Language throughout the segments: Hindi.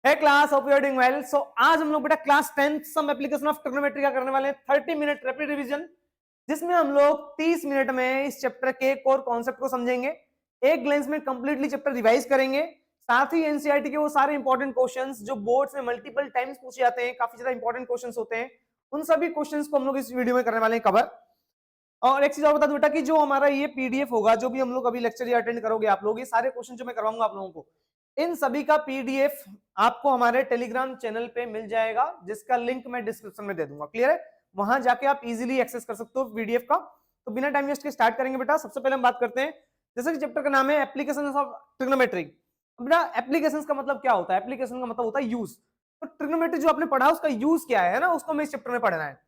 है class, hope you are doing well. So आज हम लोग बेटा class 10 some application of trigonometry का करने वाले हैं 30 मिनट रैपिड रिवीजन, जिसमें हम लोग 30 मिनट में इस चैप्टर के कोर कॉन्सेप्ट को समझेंगे, एक ग्लेंस में कंप्लीटली चैप्टर रिवाइज करेंगे, साथ ही एनसीईआरटी के वो सारे इंपॉर्टेंट क्वेश्चंस जो बोर्ड्स में मल्टीपल टाइम्स पूछे जाते हैं, काफी ज्यादा इंपॉर्टेंट क्वेश्चंस होते हैं, उन सभी क्वेश्चंस को हम लोग इस वीडियो में करने वाले हैं कवर। और एक चीज और बता दूं बेटा कि जो हमारा ये पीडीएफ होगा, जो भी हम लोग अभी लेक्चर ये अटेंड करोगे आप लोग, ये सारे क्वेश्चन जो मैं करवाऊंगा आप लोगों को, इन सभी का पीडीएफ आपको हमारे टेलीग्राम चैनल पे मिल जाएगा, जिसका लिंक मैं डिस्क्रिप्शन में दे दूंगा। क्लियर है? वहां जाके आप इजीली एक्सेस कर सकते हो पीडीएफ का। तो बिना टाइम वेस्ट के स्टार्ट करेंगे बेटा। सबसे पहले हम बात करते हैं, जैसे कि चैप्टर का नाम है एप्लीकेशन ऑफ ट्रिग्नोमेट्री। बेटा एप्लीकेशन का मतलब क्या होता है? एप्लीकेशन का मतलब होता है यूज। तो ट्रिग्नोमेट्री जो आपने पढ़ा उसका यूज क्या है ना, उसको हमें इस चैप्टर में पढ़ना है।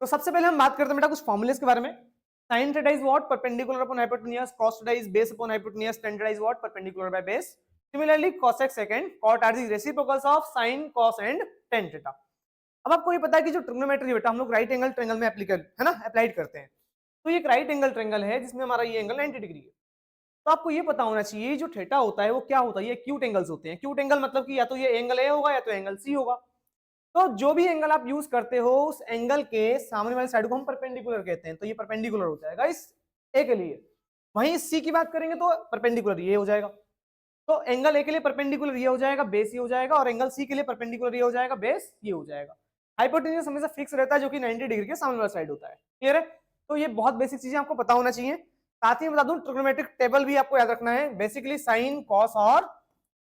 तो सबसे पहले हम बात करते हैं बेटा कुछ फॉर्मुलेस के बारे में। sin theta is what? Perpendicular upon hypotenuse. Cos theta is base upon hypotenuse. Tan theta is what? Perpendicular by base. Similarly, cosec secant, cot are the reciprocals of sin, cos and tan theta. अब आपको ये पता है कि जो ट्रिग्नोमेट्री बेटा हम लोग राइट एंगल ट्रायंगल में एप्लीकेबल है ना, अप्लाइड करते हैं। तो ये एक राइट एंगल ट्रायंगल है जिसमें हमारा ये एंगल 90 डिग्री है। तो आपको ये पता होना चाहिए जो थीटा होता है वो क्या होता है। ये एक्यूट एंगल्स होते हैं। एक्यूट एंगल मतलब कि या तो ये एंगल ए होगा या तो एंगल सी होगा। तो जो भी एंगल आप यूज करते हो उस एंगल के सामने वाली साइड को हम परपेंडिकुलर कहते हैं। तो ये परपेंडिकुलर हो जाएगा इस ए के लिए। वहीं सी की बात करेंगे तो परपेंडिकुलर ये हो जाएगा। तो एंगल ए के लिए परपेंडिकुलर ये हो जाएगा, बेस ये हो जाएगा, और एंगल सी के लिए परपेंडिकुलर ये हो जाएगा, बेस ये हो जाएगा। हाइपोटेन्यूज हमेशा फिक्स रहता है जो कि 90 डिग्री के सामने वाला साइड होता है। क्लियर है? तो ये बहुत बेसिक चीजें आपको पता होना चाहिए। साथ ही बता दूं ट्रिग्नोमेट्रिक टेबल भी आपको याद रखना है। बेसिकली साइन, कॉस और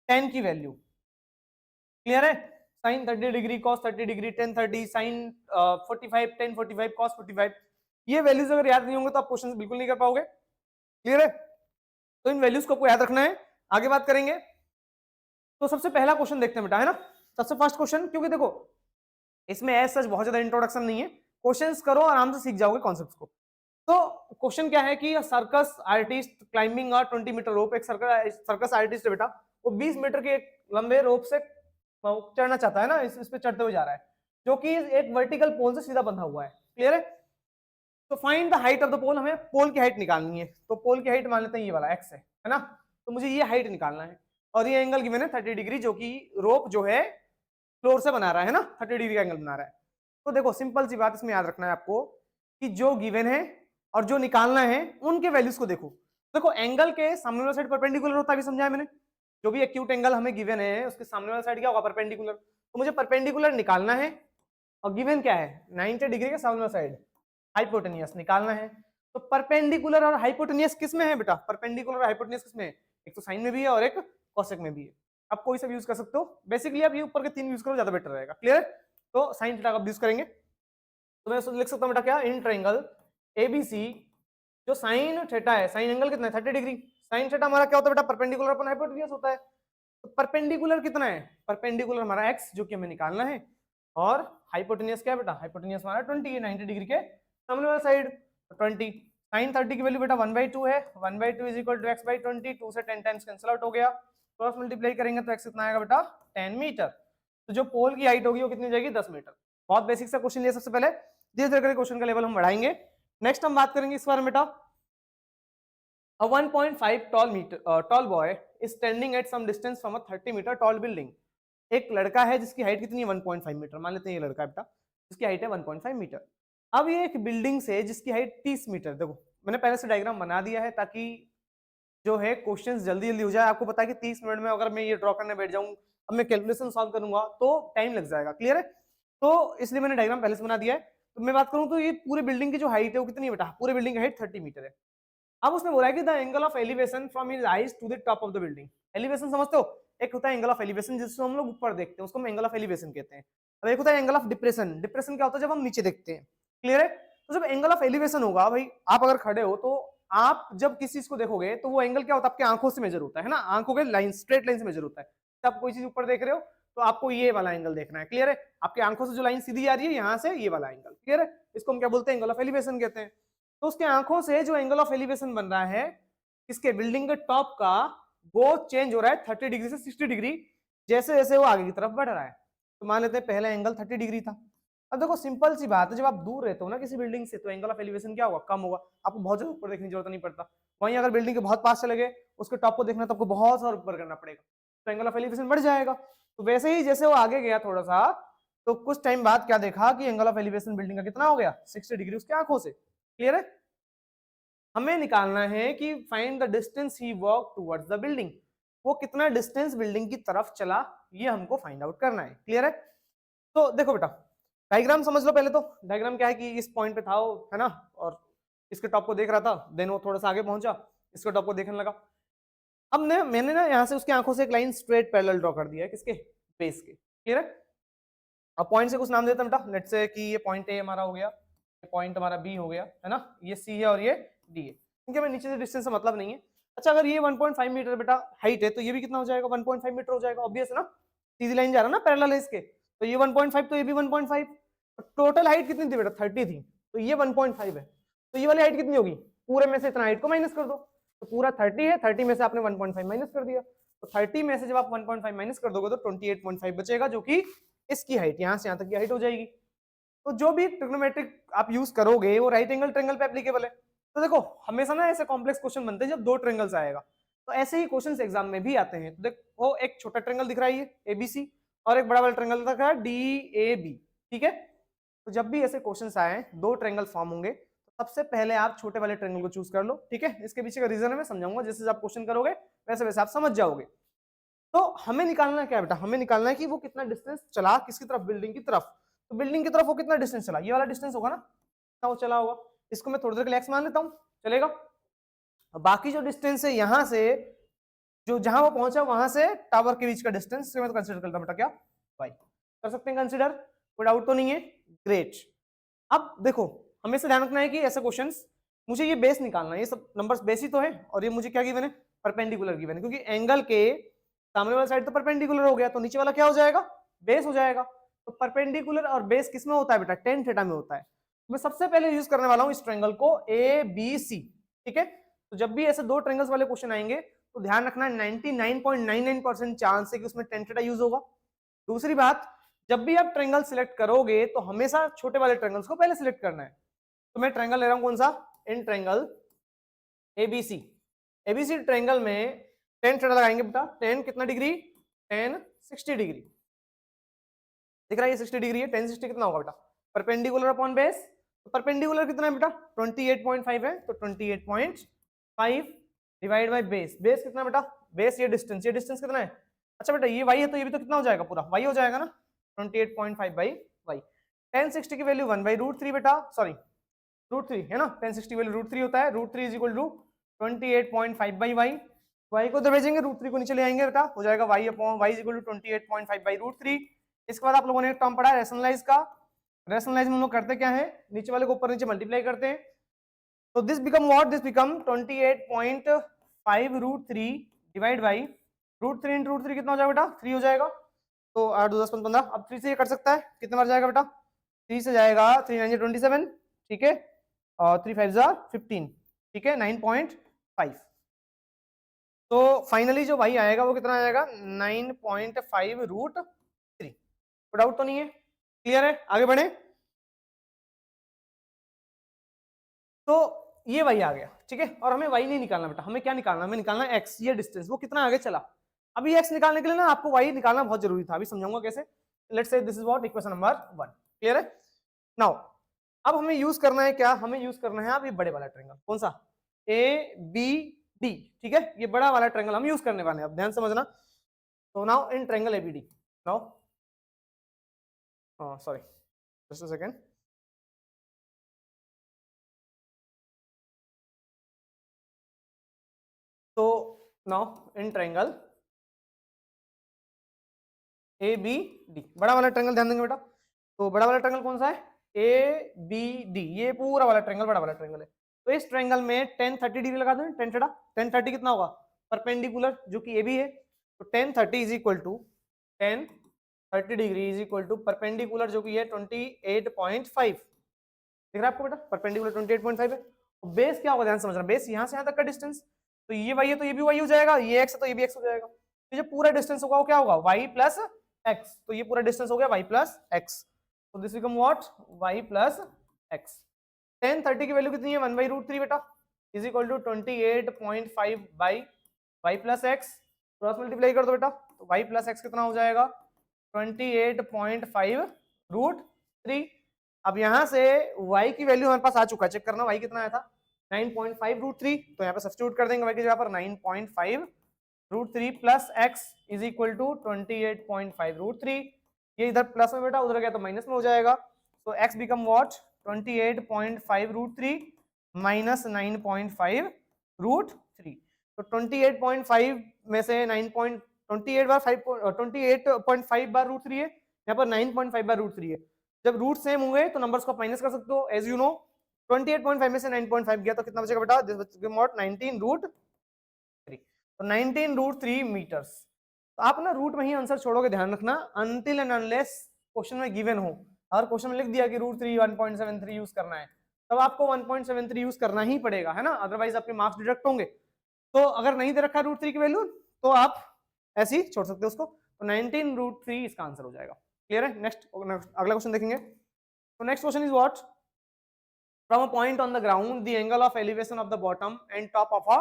टेन की वैल्यू। क्लियर है? Sine 30 degree, cos 30 degree, tan 30, sine 45, tan 45, cos 45। ये वैल्यूज अगर याद नहीं होंगे तो आप क्वेश्चन बिल्कुल नहीं कर पाओगे। क्लियर है? तो इन वैल्यूज को आपको याद रखना है। आगे बात करेंगे। तो सबसे पहला क्वेश्चन देखते हैं बेटा, है ना। सबसे फर्स्ट क्वेश्चन, क्योंकि देखो इसमें एज सच बहुत ज्यादा इंट्रोडक्शन नहीं है, क्वेश्चंस करो आराम से सीख जाओगे कॉन्सेप्ट्स को। तो क्वेश्चन क्या है कि circus artist climbing 20 metre rope. एक सर्कस आर्टिस्ट है बेटा, वो 20 मीटर के एक लंबे रोप से चढ़ना चाहता है ना, इस पे चढ़ते हुए जा रहा है, जो कि एक वर्टिकल पोल से सीधा बंधा हुआ है। क्लियर है? तो find the height of the pole. हमें पोल की हाइट निकालनी है। तो पोल की हाइट मान लेते हैं ये वाला एक्स है ना। तो मुझे ये हाइट निकालना है, और ये एंगल गिवन है 30 डिग्री, जो कि रोप जो है फ्लोर से बना रहा है ना, 30 डिग्री का एंगल बना रहा है। तो देखो सिंपल सी बात इसमें याद रखना है आपको कि जो गिवन है और जो निकालना है उनके वैल्यूज को देखो। देखो एंगल के सामने वाला साइड परपेंडिकुलर होता है, अभी समझाया मैंने। जो भी एक्यूट एंगल हमें गिवन है उसके सामने वाला साइड क्या होगा? परपेंडिकुलर। तो मुझे परपेंडिकुलर निकालना है, और गिवन क्या है? 90 डिग्री के सामने वाला साइड हाइपोटेनियस निकालना है। तो परपेंडिकुलर और हाइपोटेनियस किस में है बेटा? परपेंडिकुलर और हाइपोटेनियस किस में है? एक तो साइन में भी है और एक कोसेक में भी है। आप कोई सा भी यूज कर सकते हो। बेसिकली आप ये ऊपर के 3 यूज करो, ज्यादा बेटर रहेगा। क्लियर? तो साइन थीटा का यूज करेंगे। तो मैं लिख सकता हूं बेटा क्या? इन ट्रायंगल एबीसी जो साइन थीटा है, साइन एंगल कितना है? 30 डिग्री। साइन थीटा हमारा क्या होता है बेटा? परपेंडिकुलर अपॉन हाइपोटेन्यूज होता है। तो परपेंडिकुलर कितना है? परपेंडिकुलर हमारा x, जो कि हमें निकालना है, और हाइपोटेन्यूज क्या है बेटा? हाइपोटेन्यूज हमारा 20 है, 90 डिग्री के सामने वाला साइड 20। साइन 30 की वैल्यू बेटा 1/2 है। 1/2 इज इक्वल टू x/20। 2 से 10 टाइम्स कैंसिल आउट हो गया। क्रॉस मल्टीप्लाई करेंगे तो x कितना आएगा बेटा? 10 मीटर। तो जो पोल की हाइट होगी वो कितनी हो जाएगी? 10 मीटर। बहुत बेसिक सा क्वेश्चन लिया सबसे पहले, धीरे धीरे करके क्वेश्चन का लेवल हम बढ़ाएंगे। नेक्स्ट हम बात करेंगे इस बारे में बेटा, a 1.5 tall boy is standing at some distance from a 30 meter tall building. एक लड़का है जिसकी हाइट कितनी है? 1.5 मीटर। मान लेते हैं ये लड़का है बेटा, जिसकी हाइट है 1.5 मीटर। अब ये एक बिल्डिंग से जिसकी हाइट 30 मीटर, देखो मैंने पहले से डायग्राम बना दिया है ताकि जो है क्वेश्चंस जल्दी जल्दी हो जाए। आपको पता है कि 30 मिनट में अगर मैं ये ड्रॉ करने बैठ जाऊं, अब मैं कैलकुलेशन सॉल्व करूंगा तो टाइम लग जाएगा। क्लियर है? तो इसलिए मैंने डायग्राम पहले से बना दिया है। तो मैं बात करूं तो ये पूरे बिल्डिंग की जो हाइट है वो कितनी है बेटा? पूरे बिल्डिंग की हाइट 30 मीटर है। अब उसने बोला है कि the angle of elevation from his eyes to the top of the building. Elevation समझते हो? एक होता है एंगल ऑफ एलिवेशन जिसको हम लोग ऊपर देखते हैं, उसको हम एंगल ऑफ एलिवेशन कहते हैं। अब एक होता है एंगल ऑफ डिप्रेशन। डिप्रेशन क्या होता है? जब हम नीचे देखते हैं। क्लियर है? तो जब एंगल ऑफ एलिवेशन होगा भाई, आप अगर खड़े हो तो आप जब किसी चीज को देखोगे तो वो एंगल क्या होता है? आपकी आंखों से मेजर होता है ना, आंखों के लाइन, स्ट्रेट लाइन से मेजर होता है। जब आप कोई चीज ऊपर देख रहे हो तो आपको ये वाला एंगल देखना है। क्लियर है? आपकी आंखों से जो लाइन सीधी आ रही है यहाँ से, ये वाला एंगल। क्लियर है? इसको हम क्या बोलते हैं? एंगल ऑफ एलिवेशन कहते हैं। तो उसके आंखों से जो एंगल ऑफ एलिवेशन बन रहा है इसके बिल्डिंग के टॉप का, वो चेंज हो रहा है 30 डिग्री से 60 डिग्री जैसे जैसे वो आगे की तरफ बढ़ रहा है। तो मान लेते हैं पहला एंगल 30 डिग्री था। अब देखो सिंपल सी बात है, जब आप दूर रहते हो ना किसी बिल्डिंग से तो एंगल ऑफ एलिवेशन क्या होगा? कम होगा। आपको बहुत ज्यादा ऊपर देखने की जरूरत नहीं पड़ता। वहीं अगर बिल्डिंग के बहुत पास चले गए, उसके टॉप को देखना तो आपको बहुत सारा ऊपर करना पड़ेगा, तो एंगल ऑफ एलिवेशन बढ़ जाएगा। तो वैसे ही जैसे वो आगे गया थोड़ा सा, तो कुछ टाइम बाद क्या देखा कि एंगल ऑफ एलिवेशन बिल्डिंग का कितना हो गया, 60 डिग्री उसकी आंखों से। क्लियर है? हमें निकालना है कि find the distance he walk towards the building, वो कितना डिस्टेंस बिल्डिंग की तरफ चला, ये हमको फाइंड आउट करना है। क्लियर है? तो देखो बेटा, डायग्राम समझ लो पहले। तो डायग्राम क्या है कि इस पॉइंट पे था वो, है ना, और इसके टॉप को देख रहा था, देन वो थोड़ा सा आगे पहुंचा, इसके टॉप को देखने लगा। अब मैंने ना यहाँ से उसकी आंखों से एक लाइन स्ट्रेट पैरेलल ड्रॉ कर दिया है, किसके, बेस के। क्लियर है? अब पॉइंट से कुछ नाम देता बेटा, लेट्स से कि ये पॉइंट ए हमारा हो गया, ये पॉइंट हमारा बी हो गया, है ना, ये सी है और ये डी है, क्योंकि हमें नीचे से डिस्टेंस से मतलब नहीं है। अच्छा, अगर ये 1.5 मीटर बेटा हाइट है, तो ये भी कितना हो जाएगा, 1.5 मीटर हो जाएगा, ऑब्वियस है ना, सीधी लाइन जा रहा है ना, पैरेलल है इसके, तो ये 1.5, तो ये भी 1.5। टोटल हाइट कितनी थी बेटा, 30 थी, तो ये 1.5 है, तो ये वाली हाइट कितनी होगी, पूरे में से इतना हाइट को माइनस कर दो, तो पूरा 30 है, 30 में से आपने 1.5 माइनस कर दिया, तो 30 में से जब आप 1.5 माइनस कर दोगे तो 28.5 बचेगा, जो कि इसकी हाइट, यहां से यहां तक की हाइट हो जाएगी। तो जो भी ट्रिग्नोमेट्रिक आप यूज करोगे वो राइट एंगल ट्रायंगल पे एप्लीकेबल है। तो देखो, हमेशा ना ऐसे कॉम्प्लेक्स क्वेश्चन बनते हैं जब दो ट्रायंगल्स आएगा, तो ऐसे ही क्वेश्चन एग्जाम में भी आते हैं। तो देखो, एक छोटा ट्रायंगल दिख रहा है ये एबीसी, और एक बड़ा वाला ट्रायंगल दिख रहा है डीएबी। ठीक है? तो जब भी ऐसे क्वेश्चंस आए, दो ट्रायंगल फॉर्म होंगे, तो सबसे पहले आप छोटे वाले ट्रायंगल को चूज कर लो। ठीक है? इसके पीछे का रीजन है मैं समझाऊंगा, जैसे आप क्वेश्चन करोगे वैसे वैसे आप समझ जाओगे। तो हमें निकालना क्या है बेटा, हमें निकालना है कि वो कितना डिस्टेंस चला, किसकी तरफ, बिल्डिंग की तरफ। तो बिल्डिंग की तरफ वो कितना डिस्टेंस चला, ये वाला डिस्टेंस होगा ना, कितना वो चला होगा, इसको मैं थोड़ी देर के लिए एक्स मान लेता हूँ, चलेगा। बाकी जो डिस्टेंस है यहाँ से, जो जहां वो पहुंचा वहां से टावर के बीच का डिस्टेंस मैं तो कंसिडर करता हूँ बेटा, क्या वाई, कर सकते हैं कंसिडर, कोई डाउट तो नहीं है, ग्रेट। अब देखो, हमें से ध्यान रखना है कि ऐसे क्वेश्चंस, मुझे ये बेस निकालना है, ये सब नंबर्स बेस ही तो है, और ये मुझे क्या गिवन है, परपेंडिकुलर गिवन है, क्योंकि एंगल के सामने वाला साइड तो परपेंडिकुलर हो गया, तो नीचे वाला क्या हो जाएगा, बेस हो जाएगा। तो परपेंडिकुलर और बेस किसमें होता है बेटा, टेन थीटा में होता है। मैं सबसे पहले यूज करने वाला हूं इस ट्रायंगल को ए बी सी। ठीक है? तो जब भी ऐसे दो ट्रायंगल्स वाले क्वेश्चन आएंगे तो ध्यान रखना 99.99% चांस है कि उसमें टेन थीटा यूज होगा। दूसरी बात, जब भी आप ट्रायंगल सिलेक्ट करोगे तो हमेशा छोटे वाले ट्रायंगल्स को पहले सिलेक्ट करना है। तो मैं ट्रायंगल ले रहा हूं कौन सा, in triangle ABC. ABC triangle में टेन थीटा लगाएंगे बेटा, टेन कितना डिग्री, टेन 60 डिग्री, दिख रहा है ये 60 डिग्री है, टेन 60 कितना होगा बेटा, परपेंडिकुलर अपॉन बेस। तो परपेंडिकुलर कितना है बेटा, 28.5 है, तो 28.5 डिवाइड बाय बेस, बेस कितना बेटा, बेस ये डिस्टेंस कितना है, अच्छा बेटा ये y है, तो ये भी तो कितना हो जाएगा, पूरा y हो जाएगा ना, 28.5 बाई y। 1060 की वैल्यू 1/√3 बेटा, सॉरी √3 है ना, 1060 वैल्यू √3 होता है, √3 is equal to 28.5 by y, y को तो भेजेंगे, √3 को नीचे ले आएंगे बेटा, हो जाएगा y upon y is equal to 28.5 by √3। इसके बाद आप लोगों ने एक टर्म पढ़ा है रैशनलाइज का, रैशनलाइज में हम लोग करते क्या है, नीचे वाले को ऊपर नीचे मल्टीप्लाई करते हैं, तो this become what, this become 28.5 √3 divide by √3 into √3 कितना हो जाएगा बेटा, 3 हो जाएगा। तो 8 2 10 15, अब 3 से ये कर सकता है, कितने बार जाएगा बेटा, 3 से जाएगा, 3 9 27, ठीक है, और 3 5 15, ठीक है, 9.5। तो फाइनली जो y आएगा वो कितना आएगा, 9.5 √3। कोई डाउट तो नहीं है, क्लियर है, आगे बढ़े। तो ये y आ गया, ठीक है, और हमें y नहीं निकालना बेटा, हमें क्या निकालना, हमें निकालना x, ये डिस्टेंस वो कितना आगे चला। अभी x निकालने के लिए ना आपको y निकालना बहुत जरूरी था, अभी समझाऊंगा कैसे। Let's say this is what equation number 1, clear है। नाउ अब हमें यूज करना है क्या, हमें यूज करना है अब ये बड़े वाला ट्रायंगल, कौन सा, ए बी डी, ठीक है, ये बड़ा वाला ट्रायंगल हम यूज करने वाले हैं, अब ध्यान समझना। तो now in triangle ABD, now sorry just a second, तो now in triangle A B D, बड़ा वाला ट्रायंगल ध्यान देंगे बेटा। तो बड़ा वाला ट्रायंगल कौन सा है, ए बी डी, ये पूरा वाला ट्रायंगल बड़ा वाला ट्रायंगल है। तो इस ट्रायंगल में 10 30 डिग्री लगा दें, 10 थीटा, 10 30 कितना होगा, परपेंडिकुलर जो कि ए बी है, तो 10 30 is equal to 10 30 degree is equal to perpendicular जो कि है 28.5, दिख रहा है आपको बेटा, परपेंडिकुलर 28.5 है। तो बेस क्या होगा, ध्यान समझना, बेस यहाँ से यहाँ तक का डिस्टेंस, तो ये y है तो ये भी y हो जाएगा, ये x है तो ये भी x हो जाएगा, तो जो पूरा डिस्टेंस होगा वो क्या होगा, y प्लस x, तो ये पूरा डिस्टेंस हो गया y प्लस x, तो this become what, y plus x। 10 30 की वैल्यू कितनी है, 1/√3 बेटा, is equal to 28.5 by y plus x, cross multiply कर दो बेटा, तो y प्लस x कितना हो जाएगा, 28.5√3। अब यहाँ से y की वैल्यू हमारे पास आ चुका है, चेक करना y कितना आया था 9.5√3, तो यहाँ पे सब्स्टिट्यूट कर देंगे y की जगह पर 9.5√3 plus x is equal to 28.5√3। ये इधर प्लस में बेटा, उधर गया तो माइनस में हो जाएगा, तो x बिकम व्हाट 28.5√3 माइनस 9.5√3। तो 28.5 में से 9.28 बार 28.5 बार √3 है, यहाँ पर 9.5 बार √3 है। जब रूट सेम हुए तो नंबर्स को माइनस कर सकते हो, एज यू नो 28.5 में से 9.5 गया तो कितना बचेगा बेटा, 19√3। तो 19√3 मीटर्स। तो आप ना रूट में ही आंसर छोड़ोगे, ध्यान रखना, अनटिल एंड अनलेस क्वेश्चन में गिवन हो। अगर क्वेश्चन में लिख दिया कि √3 1.73 यूज करना है, तब आपको 1.73 यूज करना ही पड़ेगा, है ना, अदरवाइज आपके मार्क्स डिडक्ट होंगे। तो अगर नहीं दे रखा √3 की वैल्यू तो आप ऐसे ही छोड़ सकते हो उसको। तो 19√3 इसका आंसर हो जाएगा। क्लियर है? नेक्स्ट अगला क्वेश्चन देखेंगे। तो next question is what, from a point on the ground the angle of elevation of the bottom and top of a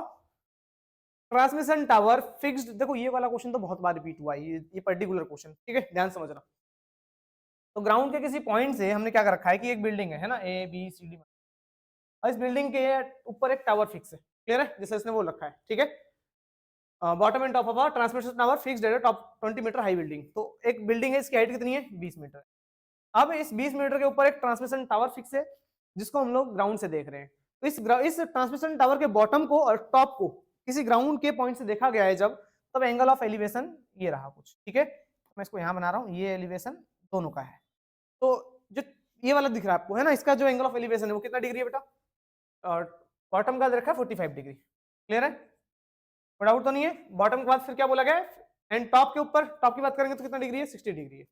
transmission tower fixed. देखो ये वाला क्वेश्चन तो बहुत बार रिपीट हुआ है, ये पर्टिकुलर क्वेश्चन, ठीक है, ध्यान समझना। तो ग्राउंड के किसी पॉइंट से हमने क्या कर रखा है कि एक बिल्डिंग है ना, ए बी सी डी, और इस बिल्डिंग के ऊपर एक टावर फिक्स है। क्लियर है? जैसे इसने वो रखा है, ठीक है, bottom and top of transmission tower fixed at top 20 metre high building. तो एक बिल्डिंग है, इसकी हाइट कितनी है 20 मीटर। अब इस 20 मीटर के ऊपर एक ट्रांसमिशन टावर फिक्स है जिसको हम लोग ग्राउंड से देख रहे हैं। तो इस ट्रांसमिशन टावर के बॉटम को और टॉप को किसी ग्राउंड के पॉइंट से देखा गया है जब, तब एंगल ऑफ एलिवेशन ये रहा कुछ, ठीक है। मैं इसको यहाँ बना रहा हूँ, ये एलिवेशन दोनों का है। तो जो ये वाला दिख रहा है आपको, है ना, इसका जो एंगल ऑफ एलिवेशन है वो कितना डिग्री है बेटा, बॉटम का रखा है 45 डिग्री। क्लियर है? कोई डाउट तो नहीं है? बॉटम के बाद फिर क्या बोला गया, एंड टॉप के ऊपर, टॉप की बात करेंगे तो कितना डिग्री है 60 डिग्री है।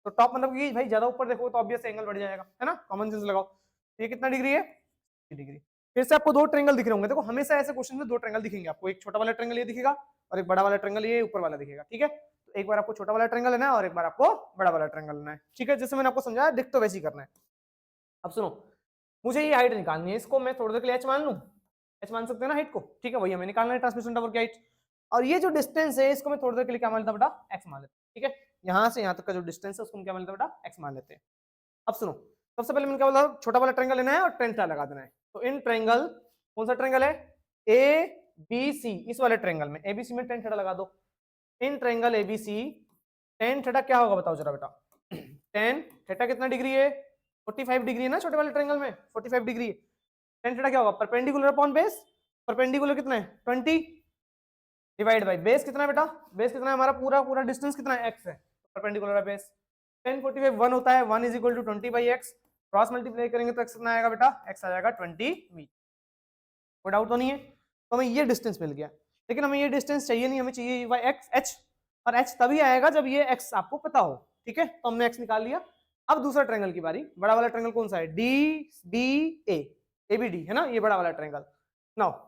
तो टॉप मतलब कि भाई ज्यादा ऊपर देखो तो ऑब्वियस एंगल बढ़ जाएगा, है ना, कॉमन सेंस लगाओ। तो ये कितना डिग्री है 60 डिग्री। फिर से आपको दो ट्रायंगल दिख रहे होंगे, देखो हमेशा ऐसे क्वेश्चन में दो ट्रायंगल दिखेंगे आपको, एक छोटा वाला ट्रायंगल ये दिखेगा और एक बड़ा वाला ट्रायंगल ये ऊपर वाला दिखेगा, ठीक है। तो एक बार आपको छोटा वाला ट्रायंगल लेना है और एक बार आपको बड़ा वाला ट्रायंगल लेना है, ठीक है, जैसे मैंने आपको समझाया, दिख तो वैसे ही करना है। अब सुनो, मुझे ये हाइट निकालनी है, इसको मैं थोड़ी देर के लिए h मान लूं, h मान सकते हैं ना हाइट को, ठीक है, वही हमें निकालना है ट्रांसमिशन टावर की हाइट। और ये जो डिस्टेंस है इसको मैं थोड़ी देर के लिए क्या मान लेता बेटा, x मान लेते हैं, ठीक है। यहाँ से यहाँ तक का जो डिस्टेंस है उसको हम क्या मान लेते हैं बेटा, x मान लेते हैं। अब सुनो, सबसे पहले मैंने क्या बोला, छोटा वाला ट्रायंगल लेना है और टेन थीटा लगा देना है। तो इन ट्रायंगल, कौन सा ट्रायंगल है, ए बी सी, इस वाले ट्रायंगल में एबीसी में टेन थीटा लगा दो। In triangle ABC tan theta क्या होगा बताओ जरा बेटा, टेन थीटा कितना डिग्री है 45 डिग्री है ना, छोटे वाले ट्रायंगल में 45 डिग्री है। टेन थीटा क्या होगा, परपेंडिकुलर अपॉन बेस, परपेंडिकुलर कितना है 20 डिवाइड बाय बेस कितना है बेटा, बेस कितना है हमारा, पूरा पूरा डिस्टेंस कितना है x है, परपेंडिकुलर है बेस। 10 45 1 होता है, 1 is equal to 20 by X, cross multiply करेंगे तो x कितना आएगा बेटा, x आ जाएगा 20 मीटर। कोई डाउट तो नहीं है? तो हमें ये डिस्टेंस मिल गया, लेकिन हमें ये डिस्टेंस चाहिए नहीं, हमें चाहिए x h, और h तभी आएगा जब ये x आपको पता हो, ठीक है। तो हमने x निकाल लिया। अब दूसरा ट्रायंगल की बारी, बड़ा वाला ट्रायंगल कौन सा है, D B A, A B D है ना, ये बड़ा वाला triangle. Now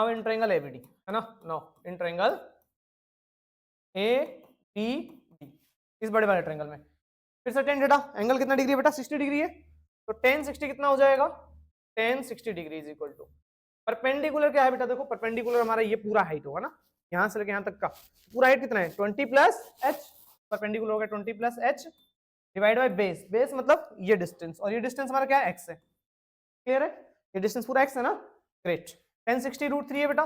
in triangle ABD, है ना, now in triangle A B D, इस बड़े वाले ट्रायंगल में फिर से टेन थीटा, एंगल कितना डिग्री है बेटा 60 डिग्री है। तो टेन 60 कितना हो जाएगा, tan 60 degree is equal to, perpendicular क्या है बेटा, देखो परपेंडिकुलर हमारा ये पूरा हाइट होगा ना, यहाँ से लेके यहाँ तक का पूरा हाइट कितना है 20 प्लस एच, परपेंडिकुलर हो गया 20 plus H divide by base, base मतलब ये डिस्टेंस, और ये डिस्टेंस हमारा क्या है एक्स है। क्लियर है? ये डिस्टेंस पूरा एक्स है ना, ग्रेट। 1060√3 है बेटा,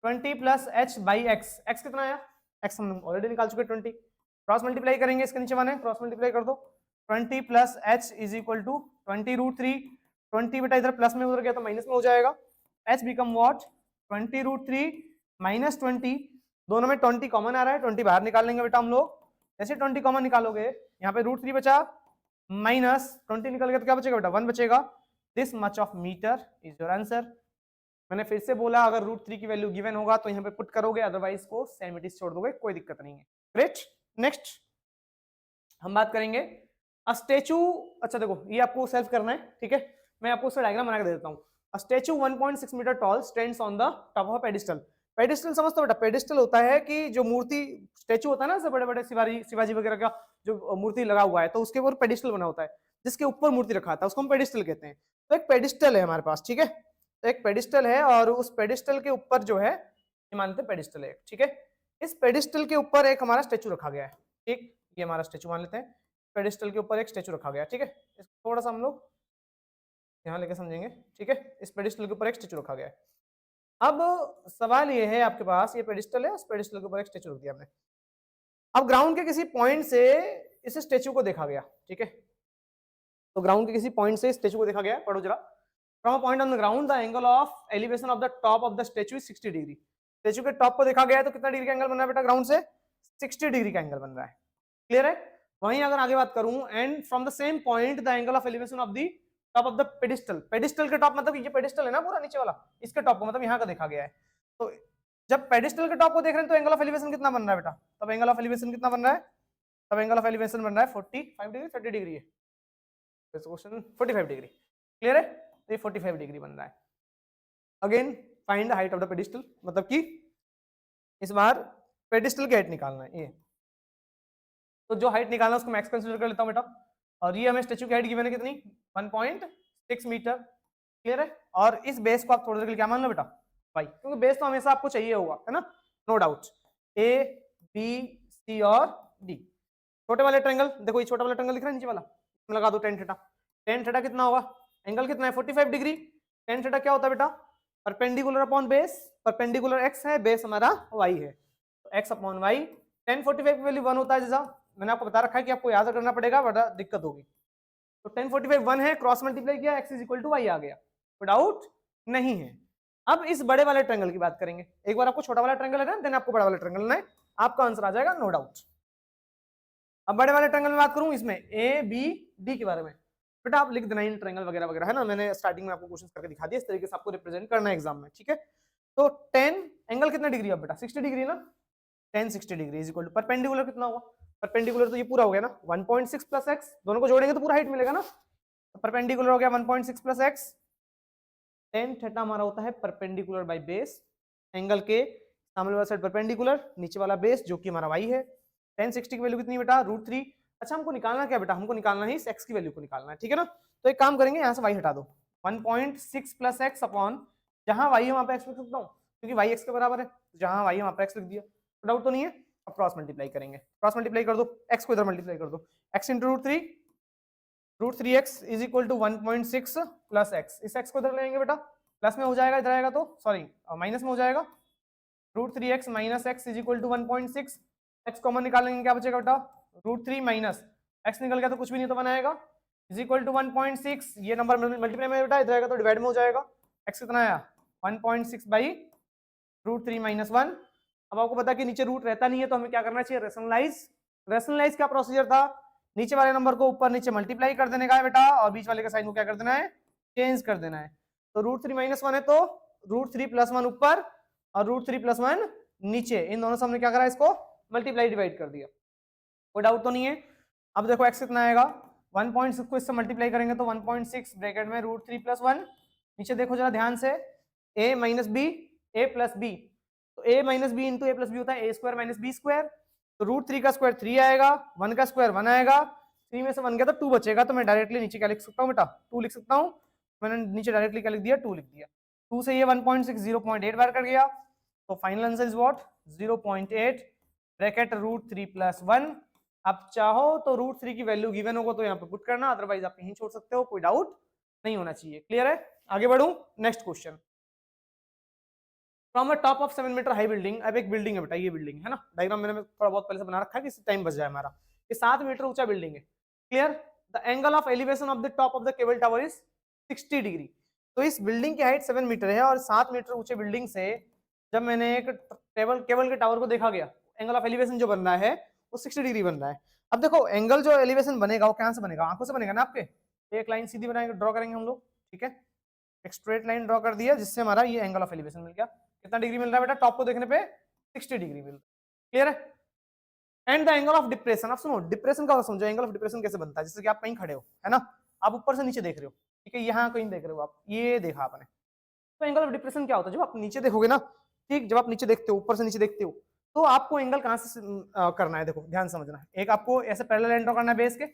20 plus H by x, x कितना आया, एक्स हम ऑलरेडी निकाल चुके 20, क्रॉस मल्टीप्लाई करेंगे, इसके नीचे वन है, क्रॉस मल्टीप्लाई कर दो, 20 plus H is equal to 20√3, 20 बेटा इधर प्लस में उधर गया तो माइनस में हो जाएगा, एच बिकम व्हाट 20√3 माइनस 20, दोनों में 20 कॉमन आ रहा है, 20 बाहर निकाल लेंगे बेटा हम लोग। जैसे 20 कॉमन निकालोगे यहाँ पे √3 बचा, माइनस 20 निकल गया तो क्या बचेगा बेटा 1 बचेगा। This much of metre is your answer. मैंने फिर से बोला अगर √3 की वैल्यू गिवन होगा तो यहाँ पे पुट करोगे, अदरवाइज को सेमिटीज छोड़ दोगे, कोई दिक्कत नहीं है। ग्रेट। नेक्स्ट हम बात करेंगे स्टेचू। अच्छा देखो ये आपको सेल्फ करना है, ठीक है, मैं आपको उसका डायग्राम बना के दे देता हूँ। Statue 1.6 metre tall stands on the top of pedestal. Pedestal समझते हो बेटा, पेडिस्टल होता है कि जो मूर्ति स्टेचू होता है ना, ऐसे बड़े बड़े शिवाजी वगैरह का जो मूर्ति लगा हुआ है, तो उसके ऊपर पेडिस्टल बना होता है जिसके ऊपर मूर्ति रखा था, उसको हम पेडिस्टल कहते हैं। तो एक पेडिस्टल है हमारे पास, ठीक है, तो एक पेडिस्टल है और उस पेडिस्टल के ऊपर जो है ये मानते हैं पेडिस्टल है, ठीक है। इस पेडिस्टल के ऊपर एक हमारा स्टेचू रखा गया है, ठीक, ये हमारा स्टेचू मान लेते हैं, पेडिस्टल के ऊपर एक स्टेचू रखा गया है, ठीक है, इसको थोड़ा सा हम लोग यहाँ लेके समझेंगे, ठीक है, इस पेडिस्टल के ऊपर एक स्टेचू रखा गया है। अब सवाल ये है आपके पास, ये पेडिस्टल है, उस पेडिस्टल के ऊपर एक स्टेचू रख दिया हमने। अब ग्राउंड के किसी पॉइंट से इस स्टेचू को देखा गया, ठीक है, तो ग्राउंड के किसी पॉइंट से स्टेचू को देखा गया, पढ़ो जरा। From a point on the ground the angle of elevation of the top of the statue is 60 degree. Statue के टॉप को देखा गया है तो कितना डिग्री का एंगल बन रहा है बेटा, ग्राउंड से 60 डिग्री का एंगल बन रहा है, क्लियर है। वहीं अगर आगे बात करूं, and from the same point the angle of elevation of the top of the pedestal, pedestal के टॉप मतलब ये पेडिस्टल है ना पूरा नीचे वाला, इसके टॉप को मतलब यहाँ का देखा गया है, तो जब पेडिस्टल के टॉप को देख रहे हैं तो एंगल ऑफ एलिवेशन कितना बन रहा है बेटा, तब एंगल ऑफ एलिवेशन कितना बन रहा है, तब एंगल ऑफ एलिवेशन बन रहा है 45 डिग्री, 30 डिग्री है क्वेश्चन, 45 डिग्री, क्लियर है, तो ये 45 डिग्री बन रहा है। Again find the height of the pedestal, मतलब कि इस बार पेडिस्टल की हाइट निकालना है, ये तो जो हाइट निकालना है उसको मैं एक्स कंसीडर कर लेता हूं बेटा, और ये हमें स्टेचू की हाइट गिवन है कितनी, 1.6 मीटर, क्लियर है। और इस बेस को आप थोड़ी देर के लिए क्या मान लो बेटा, वाई, क्योंकि बेस तो हमेशा आपको चाहिए होगा, है ना, no doubt. A B C और डी, छोटे वाले ट्रायंगल, देखो ये छोटा वाला ट्रायंगल दिख रहा है नीचे वाला, लगा दो टेन थीटा, टेन थीटा कितना होगा, एंगल कितना है 45 डिग्री, टेन थीटा क्या होता है बेटा, perpendicular upon base, perpendicular x है, बेस हमारा वाई है, तो एक्स अपॉन वाई, टेन 45 की वैल्यू 1 होता है, जैसा मैंने आपको बता रखा है कि आपको याद करना पड़ेगा वरना दिक्कत होगी। तो 1045 1 है, क्रॉस मल्टीप्लाई किया, x is equal to Y आ गया, कोई डाउट नहीं है। अब इस बड़े वाले ट्रायंगल की बात करेंगे, एक बार आपको छोटा वाला ट्रायंगल है ना, देन आपको बड़ा वाला ट्रायंगल लेना है, आपका आंसर आ जाएगा नो डाउट। अब बड़े वाले ट्रायंगल में बात करूं, इसमें ए बी डी के बारे में, बेटा आप लिख देना इन ट्रायंगल वगैरह वगैरह, है ना, मैंने स्टार्टिंग में आपको क्वेश्चन करके दिखा दिया, इस तरीके से आपको रिप्रेजेंट करना है एग्जाम में, ठीक है। तो 10 एंगल कितना डिग्री है बेटा, 60 डिग्री ना, 10 60 degree is equal to perpendicular कितना होगा, परपेंडिकुलर तो ये पूरा हो गया ना 1.6 प्लस एक्स, दोनों को जोड़ेंगे तो पूरा हाइट मिलेगा ना, तो परपेंडिकुलर हो गया 1.6 प्लस एक्स, टेन थीटा हमारा होता है परपेंडिकुलर बाय बेस, एंगल के सामने वाला साइड परपेंडिकुलर, नीचे वाला बेस जो कि हमारा वाई है, 10 60 की वैल्यू कितनी बेटा, √3। अच्छा हमको निकालना क्या बेटा, हमको निकालना है इस एक्स की वैल्यू को निकालना है, ठीक है ना। तो एक काम करेंगे, यहाँ से वाई हटा दो, 1.6 प्लस एक्स अपॉन, जहां वाई है वहां पे एक्स लिख सकता हूँ, क्योंकि वाई एक्स के बराबर है, जहां वाई है वहां पे एक्स लिख दिया, डाउट तो नहीं है। अब क्रॉस मल्टीप्लाई करेंगे, क्रॉस मल्टीप्लाई कर दो, एक्स को इधर मल्टीप्लाई कर दो, X into √3 X is equal to 1.6 plus X, इस एक्स को इधर लेंगे बेटा, प्लस में हो जाएगा, इधर आएगा तो सॉरी माइनस में हो जाएगा, √3 minus X is equal to 1.6, X common निकालेंगे क्या बचेगा बेटा, √3 माइनस एक्स निकल गया तो कुछ भी नहीं तो बनाएगा, इज इक्वल टू 1.6, ये नंबर मल्टीप्लाई में बेटा इधर आएगा तो डिवाइड में हो जाएगा, एक्स कितना आया 1.6 बाई √3 माइनस 1। अब आपको पता कि नीचे रूट रहता नहीं है तो हमें क्या करना चाहिए, रेशनलाइज, रेशनलाइज का प्रोसीजर था, नीचे वाले नंबर को ऊपर नीचे मल्टीप्लाई कर देने का है बेटा, और बीच वाले का साइन को क्या कर देना है, चेंज कर देना है। तो √3 माइनस 1 है तो √3 प्लस 1 ऊपर और √3 प्लस 1 नीचे, इन दोनों से हमने क्या करा, इसको मल्टीप्लाई डिवाइड कर दिया, कोई डाउट तो नहीं है। अब देखो एक्स कितना आएगा, 1.6 को इससे मल्टीप्लाई करेंगे तो 1.6 ब्रैकेट में √3 प्लस 1, नीचे देखो जरा ध्यान से, a minus B A plus B, तो a minus B into A plus B होता है a square minus B square, तो √3 का स्क्वायर 3 आएगा, 1 का स्क्वायर 1 आएगा, 3 में से 1 गया तो 2 बचेगा, तो मैं डायरेक्टली नीचे क्या लिख सकता हूँ बेटा, 2 लिख सकता हूँ, मैंने नीचे डायरेक्टली क्या लिख दिया, 2 लिख दिया, 2 से ये 1.6 0.8 बार कर गया, तो final answer is what 0.8 bracket √3 plus 1। आप चाहो तो √3 की वैल्यू गिवन होगा तो यहाँ पे पुट करना, अदरवाइज आप यहीं छोड़ सकते हो, कोई डाउट नहीं होना चाहिए, क्लियर है। आगे बढ़ूं, next question, from a top of 7 metre high building, अब एक बिल्डिंग है बेटा, ये बिल्डिंग है ना, डायग्राम मैंने थोड़ा बहुत पहले से बना रखा है कि टाइम बच जाए हमारा, ये 7 मीटर ऊंचा बिल्डिंग है, clear, the angle of elevation of the top of the cable tower is 60 degree, तो इस बिल्डिंग की हाइट 7 मीटर है और 7 मीटर ऊंचे बिल्डिंग से जब मैंने एक केबल के टावर को देखा गया, एंगल ऑफ एलिवेशन जो बन रहा है वो 60 डिग्री बन रहा है। अब देखो एंगल जो एलिवेशन बनेगा वो कहां से बनेगा, आंखों से बनेगा ना आपके, एक लाइन सीधी बनाएंगे, ड्रॉ करेंगे हम लोग, ठीक है, एक स्ट्रेट लाइन ड्रॉ कर दिया जिससे हमारा ये एंगल ऑफ एलिवेशन मिल गया, कितना डिग्री मिल रहा है बेटा, टॉप को देखने पे 60 डिग्री मिल रहा है, क्लियर है। And the angle of depression, आप सुनो डिप्रेशन का समझो, एंगल ऑफ डिप्रेशन कैसे बनता है, जैसे कि आप कहीं खड़े हो, है ना, आप ऊपर से नीचे देख रहे हो, ठीक है, यहाँ कहीं देख रहे हो आप, ये देखा आपने, तो एंगल ऑफ डिप्रेशन क्या होता है, जब आप नीचे देखोगे ना, ठीक, जब आप नीचे देखते हो, ऊपर से नीचे देखते हो, तो आपको एंगल कहां से करना है, देखो ध्यान समझना, एक आपको ऐसे पैरेलल लाइन ड्रॉ करना है बेस के,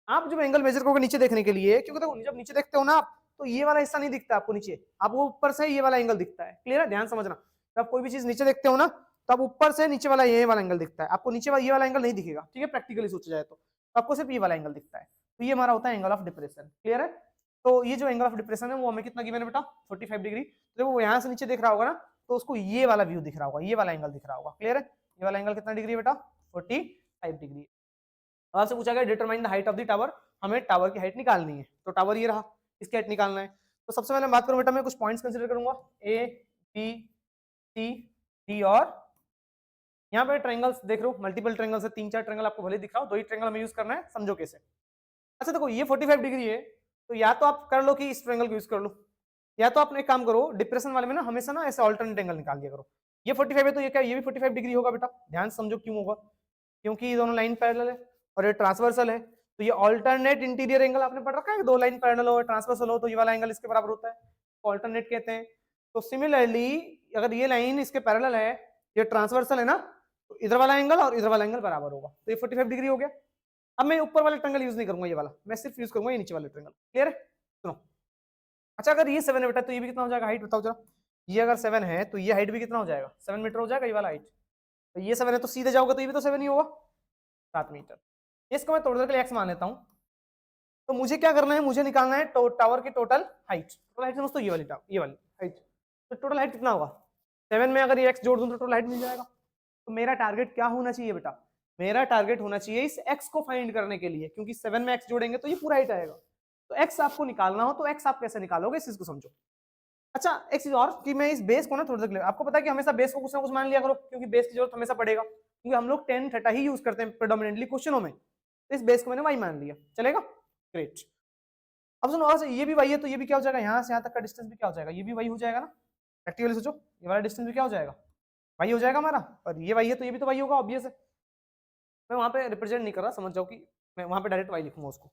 आप जब एंगल मेजर करोगे नीचे देखने के लिए, क्योंकि देखो जब नीचे देखते हो ना आप, तो ये वाला हिस्सा नहीं दिखता आपको नीचे, आपको ऊपर से ये वाला एंगल दिखता है, क्लियर है, ध्यान समझना, जब आप कोई भी चीज नीचे देखते हो ना, तो अब ऊपर से नीचे वाला ये वाला एंगल दिखता है, आपको नीचे वाला ये वाला एंगल नहीं दिखेगा, ठीक है, प्रैक्टिकली सोचा जाए तो आपको सिर्फ ये वाला एंगल दिखता है। तो ये हमारा होता है एंगल ऑफ डिप्रेशन, क्लियर है। तो ये जो एंगल ऑफ डिप्रेशन है वो हमें कितना गिवन है बेटा, 45 डिग्री। तो वो यहाँ से नीचे देख रहा होगा ना, तो उसको ये वाला व्यू दिख रहा होगा, ये वाला एंगल दिख रहा होगा, क्लियर है। ये वाला एंगल कितना डिग्री है बेटा, 45 डिग्री। आपसे पूछा गया determine the height of the tower, हमें टावर की हाइट निकालनी है। तो टावर ये रहा, इसकी हाइट निकालना है। तो सबसे पहले बात करूं बेटा, मैं कुछ पॉइंट्स कंसीडर करूंगा, ए बी सी डी, और यहाँ पे ट्रायंगल्स देख रहे हो, मल्टीपल ट्रायंगल्स है, 3-4 ट्रायंगल आपको भले दिख रहा हो, 2 ही ट्रायंगल हमें यूज करना है, समझो कैसे। अच्छा देखो ये 45 डिग्री है, तो या तो आप कर लो कि इस ट्रायंगल को यूज कर लो, या तो आप एक काम करो, डिप्रेशन वाले में ना हमेशा ना ऐसे अल्टरनेट एंगल निकाल दिया करो। ये 45 है तो ये क्या, ये भी 45 डिग्री होगा बेटा, ध्यान से समझो क्यों होगा, क्योंकि ये दोनों लाइन पैरेलल है और ये ट्रांसवर्सल है। तो ये अल्टरनेट इंटीरियर एंगल आपने पढ़ रखा है, दो लाइन पैरेलल हो ट्रांसवर्सल हो तो ये वाला एंगल इसके बराबर होता है, तो अल्टरनेट कहते हैं। तो सिमिलरली अगर ये लाइन इसके पैरेलल है, ये ट्रांसवर्सल है ना, तो इधर वाला एंगल और इधर वाला एंगल बराबर होगा, तो ये 45 डिग्री हो गया। अब मैं ऊपर वाले ट्रायंगल यूज नहीं करूंगा, ये वाला मैं सिर्फ यूज करूंगा ये नीचे वाले ट्रायंगल, क्लियर है। सुनो, अच्छा अगर ये 7 है बेटा तो ये भी कितना हो जाएगा, हाइट बताओ जरा। ये अगर 7 है तो ये हाइट भी कितना हो जाएगा, 7 मीटर हो जाएगा ये वाला हाइट। तो ये 7 है तो सीधे जाओगे तो ये भी तो 7 ही होगा, 7 मीटर। इसको मैं तोड़ करके एक्स मान लेता हूँ। तो मुझे क्या करना है, मुझे निकालना है टावर की टोटल हाइट। टोटल हाइट समझ तो ये वाली ये वाली हाइट। तो टोटल हाइट कितना होगा, 7 में अगर ये एक्स जोड़ दूं तो टोटल हाइट मिल जाएगा। तो मेरा टारगेट क्या होना चाहिए बेटा, मेरा टारगेट होना चाहिए इस एक्स को फाइंड करने के लिए, क्योंकि 7 में एक्स जोड़ेंगे तो ये पूरा हाइट आएगा। तो एक्स आपको निकालना हो तो एक्स आप कैसे निकालोगे इस चीज को समझो। अच्छा एक चीज और कि मैं इस बेस को ना थोड़ा सा, आपको पता है कि हमेशा बेस को कुछ ना कुछ मान लिया करो, क्योंकि बेस की जरूरत हमेशा पड़ेगा, क्योंकि हम लोग टेन थीटा ही यूज करते हैं प्रेडोमिनेटली क्वेश्चनों में। तो इस बेस को मैंने वाई मान लिया, चलेगा, ग्रेट। अब सुनो, ये भी वाई है तो ये भी क्या हो जाएगा, यहाँ से यहाँ तक का डिस्टेंस भी क्या हो जाएगा, ये भी वाई हो जाएगा ना। प्रैक्टिकली सोचो, ये वाला डिस्टेंस भी क्या हो जाएगा, वाई हो जाएगा हमारा, और ये वाई है तो ये भी तो वाई होगा, ऑब्वियस है। मैं वहां पे रिप्रेजेंट नहीं कर रहा, समझ जाओ कि मैं वहां पे डायरेक्ट वाई लिखूंगा उसको।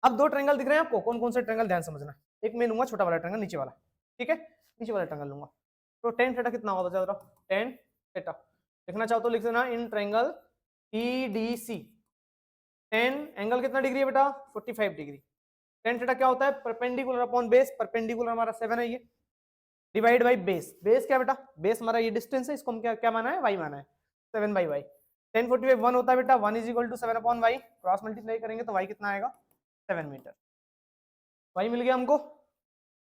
अब 2 ट्रायंगल दिख रहे हैं आपको, कौन कौन से ट्रायंगल, ध्यान समझना। एक मैं लूंगा छोटा वाला ट्रायंगल नीचे वाला, ठीक है, नीचे वाला ट्रायंगल लूंगा। तो टेन थीटा कितना होगा बता दो, टेन थीटा लिखना चाहो तो लिख देना in triangle EDC। Ten angle कितना डिग्री है बेटा, 45 डिग्री। टेन थीटा क्या होता है, परपेंडिकुलर अपॉन बेस, परपेंडिकुलर हमारा 7 है ये, डिवाइड बाई बेस। बेस क्या बेटा, बेस हमारा ये डिस्टेंस है, इसको हम क्या क्या माना है, वाई माना है, 7 बाई वाई। 1045 1 होता है बेटा, 1 is equal to 7 upon Y, cross multiply करेंगे तो वाई कितना आएगा, 7 मीटर। वाई मिल गया हमको,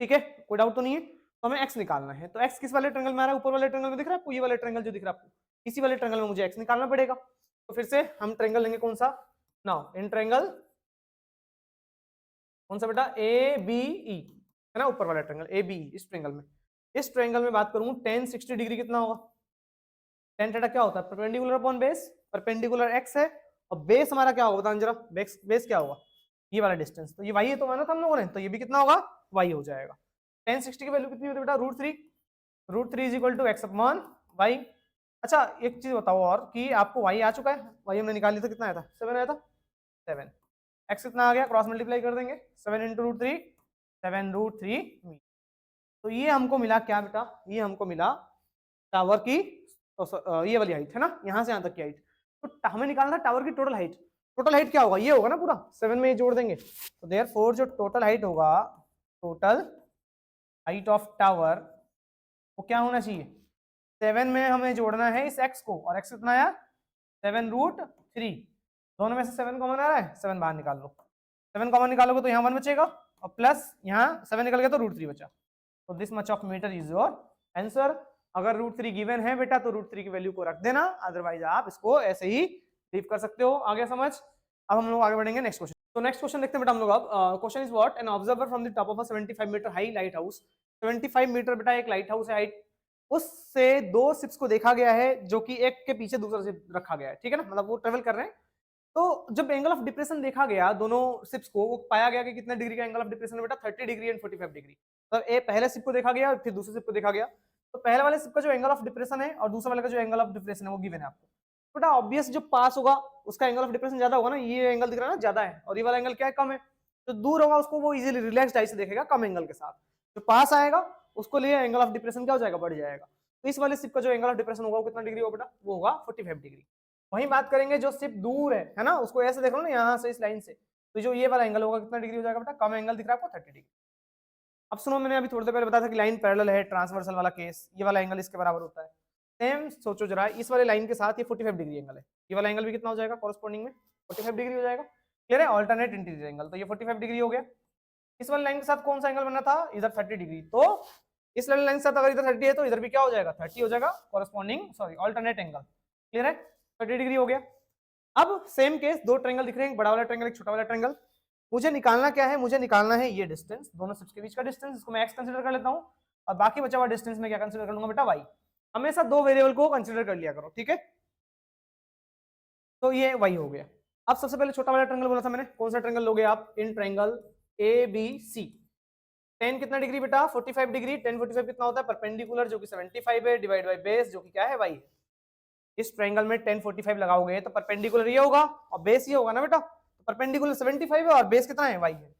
ठीक है, कोई डाउट तो नहीं है। तो हमें एक्स निकालना है, तो एक्स किस वाले ट्रायंगल में आ रहा है, ऊपर वाले ट्रायंगल में दिख रहा है आपको, ये वाले ट्रायंगल जो दिख रहा है आपको, इसी वाले ट्रायंगल में मुझे एक्स निकालना पड़ेगा। तो फिर से हम ट्रायंगल लेंगे कौन सा, नाउ इन ट्रायंगल कौन सा बेटा, ABE है ना, ऊपर वाला ट्रायंगल ABE। इस ट्रायंगल में बात करूं, 1060 डिग्री कितना होगा, टेन थीटा क्या होता है, perpendicular upon base, perpendicular x है, और बेस हमारा क्या होगा बताओ जरा, बेस क्या होगा, ये वाला डिस्टेंस। तो ये वाई है तो माना था हम लोगों ने, तो ये भी कितना होगा, वाई हो जाएगा। 1060 की वैल्यू कितनी होती है बेटा, √3 is equal to x upon y. अच्छा एक चीज बताओ और कि आपको वाई आ चुका है, वाई हमने निकाल लिया था, कितना आया था, 7 आया था, 7। एक्स कितना आ गया, क्रॉस मल्टीप्लाई कर देंगे, 7 इंटू √3, 7√3। तो ये हमको मिला क्या बेटा, ये हमको मिला टावर की ये वाली हाइट है ना, यहाँ से यहाँ तक की हाइट। तो हमें निकालना टावर की टोटल हाइट। टोटल हाइट क्या होगा, ये होगा ना पूरा, 7 में जोड़ देंगे, तो देयरफॉर जो टोटल हाइट होगा, टोटल हाइट ऑफ टावर वो क्या होना चाहिए, 7 में हमें जोड़ना है इस x को, और x कितना आया 7√3, दोनों में से 7 कॉमन आ रहा है, 7 बाहर निकाल लो, 7 कॉमन निकालोगे तो यहाँ 1 बचेगा, और प्लस यहाँ 7 निकल गया तो √3 बचा। तो this much of metre is your answer. अगर √3 गिवन है बेटा तो √3 की वैल्यू को रख देना, अदरवाइज आप इसको ऐसे ही लीव कर सकते हो। आगे समझ। अब हम लोग आगे बढ़ेंगे नेक्स्ट क्वेश्चन। तो नेक्स्ट क्वेश्चन देखते हैं बेटा हम लोग। अब question is what, an observer from the top of a 75 metre high lighthouse, 75 metre बेटा एक लाइट हाउस है हाइट, उससे 2 शिप्स को देखा गया है जो कि एक के पीछे दूसरा शिप रखा गया है, ठीक है ना, मतलब वो ट्रेवल कर रहे हैं। तो जब एंगल ऑफ डिप्रेशन देखा गया दोनों शिप्स को, वो पाया गया कि कितना डिग्री का एंगल ऑफ डिप्रेशन है बेटा, 30 डिग्री एंड 45 डिग्री। तो ए पहले शिप को देखा गया और फिर दूसरे शिप को देखा गया। तो पहले वाले शिप का जो एंगल ऑफ डिप्रेशन है और दूसरे वाले का जो एंगल ऑफ डिप्रेशन है वो गिवन है आपको। बेटा ऑब्वियस जो पास होगा उसका एंगल ऑफ डिप्रेशन ज्यादा होगा ना, ये एंगल दिख रहा है ना ज्यादा है, और ये वाला एंगल क्या है कम है। तो दूर होगा उसको वो इजीली रिलैक्स्ड आई से देखेगा कम एंगल के साथ। जो पास आएगा उसको लिए एंगल ऑफ डिप्रेशन क्या हो जाएगा, बढ़ जाएगा। तो इस वाले शिप का जो एंगल ऑफ डिप्रेशन होगा वो कितना डिग्री होगा बेटा, वो होगा 45 डिग्री। वहीं बात करेंगे जो शिप दूर है ना, उसको ऐसे देख लो ना यहाँ से इस लाइन से, तो जो ये वाला एंगल होगा कितना डिग्री हो जाएगा बेटा, कम एंगल दिख रहा है आपको 30 डिग्री। अब सुनो, मैंने अभी थोड़ी देर पहले बताया था कि लाइन पैरेलल है, ट्रांसवर्सल वाला केस, ये वाला एंगल इसके बराबर होता है। सेम सोचो जरा, इस वाले लाइन के साथ ये 45 डिग्री एंगल है, ये वाला एंगल भी कितना हो जाएगा कॉरस्पॉन्डिंग में 45 डिग्री हो जाएगा। क्लियर है, ऑल्टरनेट इंटीरियर एंगल, तो ये 45 डिग्री हो गया। इस वाले लाइन के साथ कौन सा एंगल बनना था, इधर 30 डिग्री, तो इस वाले लाइन के साथ अगर इधर 30 है तो इधर भी क्या हो जाएगा 30 हो जाएगा, corresponding sorry alternate angle. Clear है, 30 डिग्री हो गया। अब सेम केस, दो ट्रायंगल दिख रहे हैं, एक बड़ा वाला ट्रायंगल एक छोटा वाला ट्रायंगल। मुझे निकालना क्या है, मुझे निकालना है ये डिस्टेंस, दोनों सिप्स के बीच का डिस्टेंस, इसको मैं एक्स कंसीडर कर लेता हूं, और बाकी बचा हुआ डिस्टेंस में क्या कंसीडर कर लूंगा बेटा वाई। हमेशा दो वेरिएबल को कंसीडर कर लिया करो, ठीक है। तो ये वाई हो गया। अब सबसे पहले छोटा वाला ट्रायंगल बोला था मैंने, कौन सा ट्रायंगल लोगे आप, in triangle A B C. Tan कितना डिग्री बेटा 45 डिग्री, 10 45 कितना होता है परपेंडिकुलर जो कि 75 है, डिवाइड बाय बेस जो कि क्या है वाई है। इस ट्रायंगल में 10 45 लगाओगे तो परपेंडिकुलर ये होगा और बेस ये होगा ना बेटा, तो परपेंडिकुलर 75 है और बेस कितना है वाई है,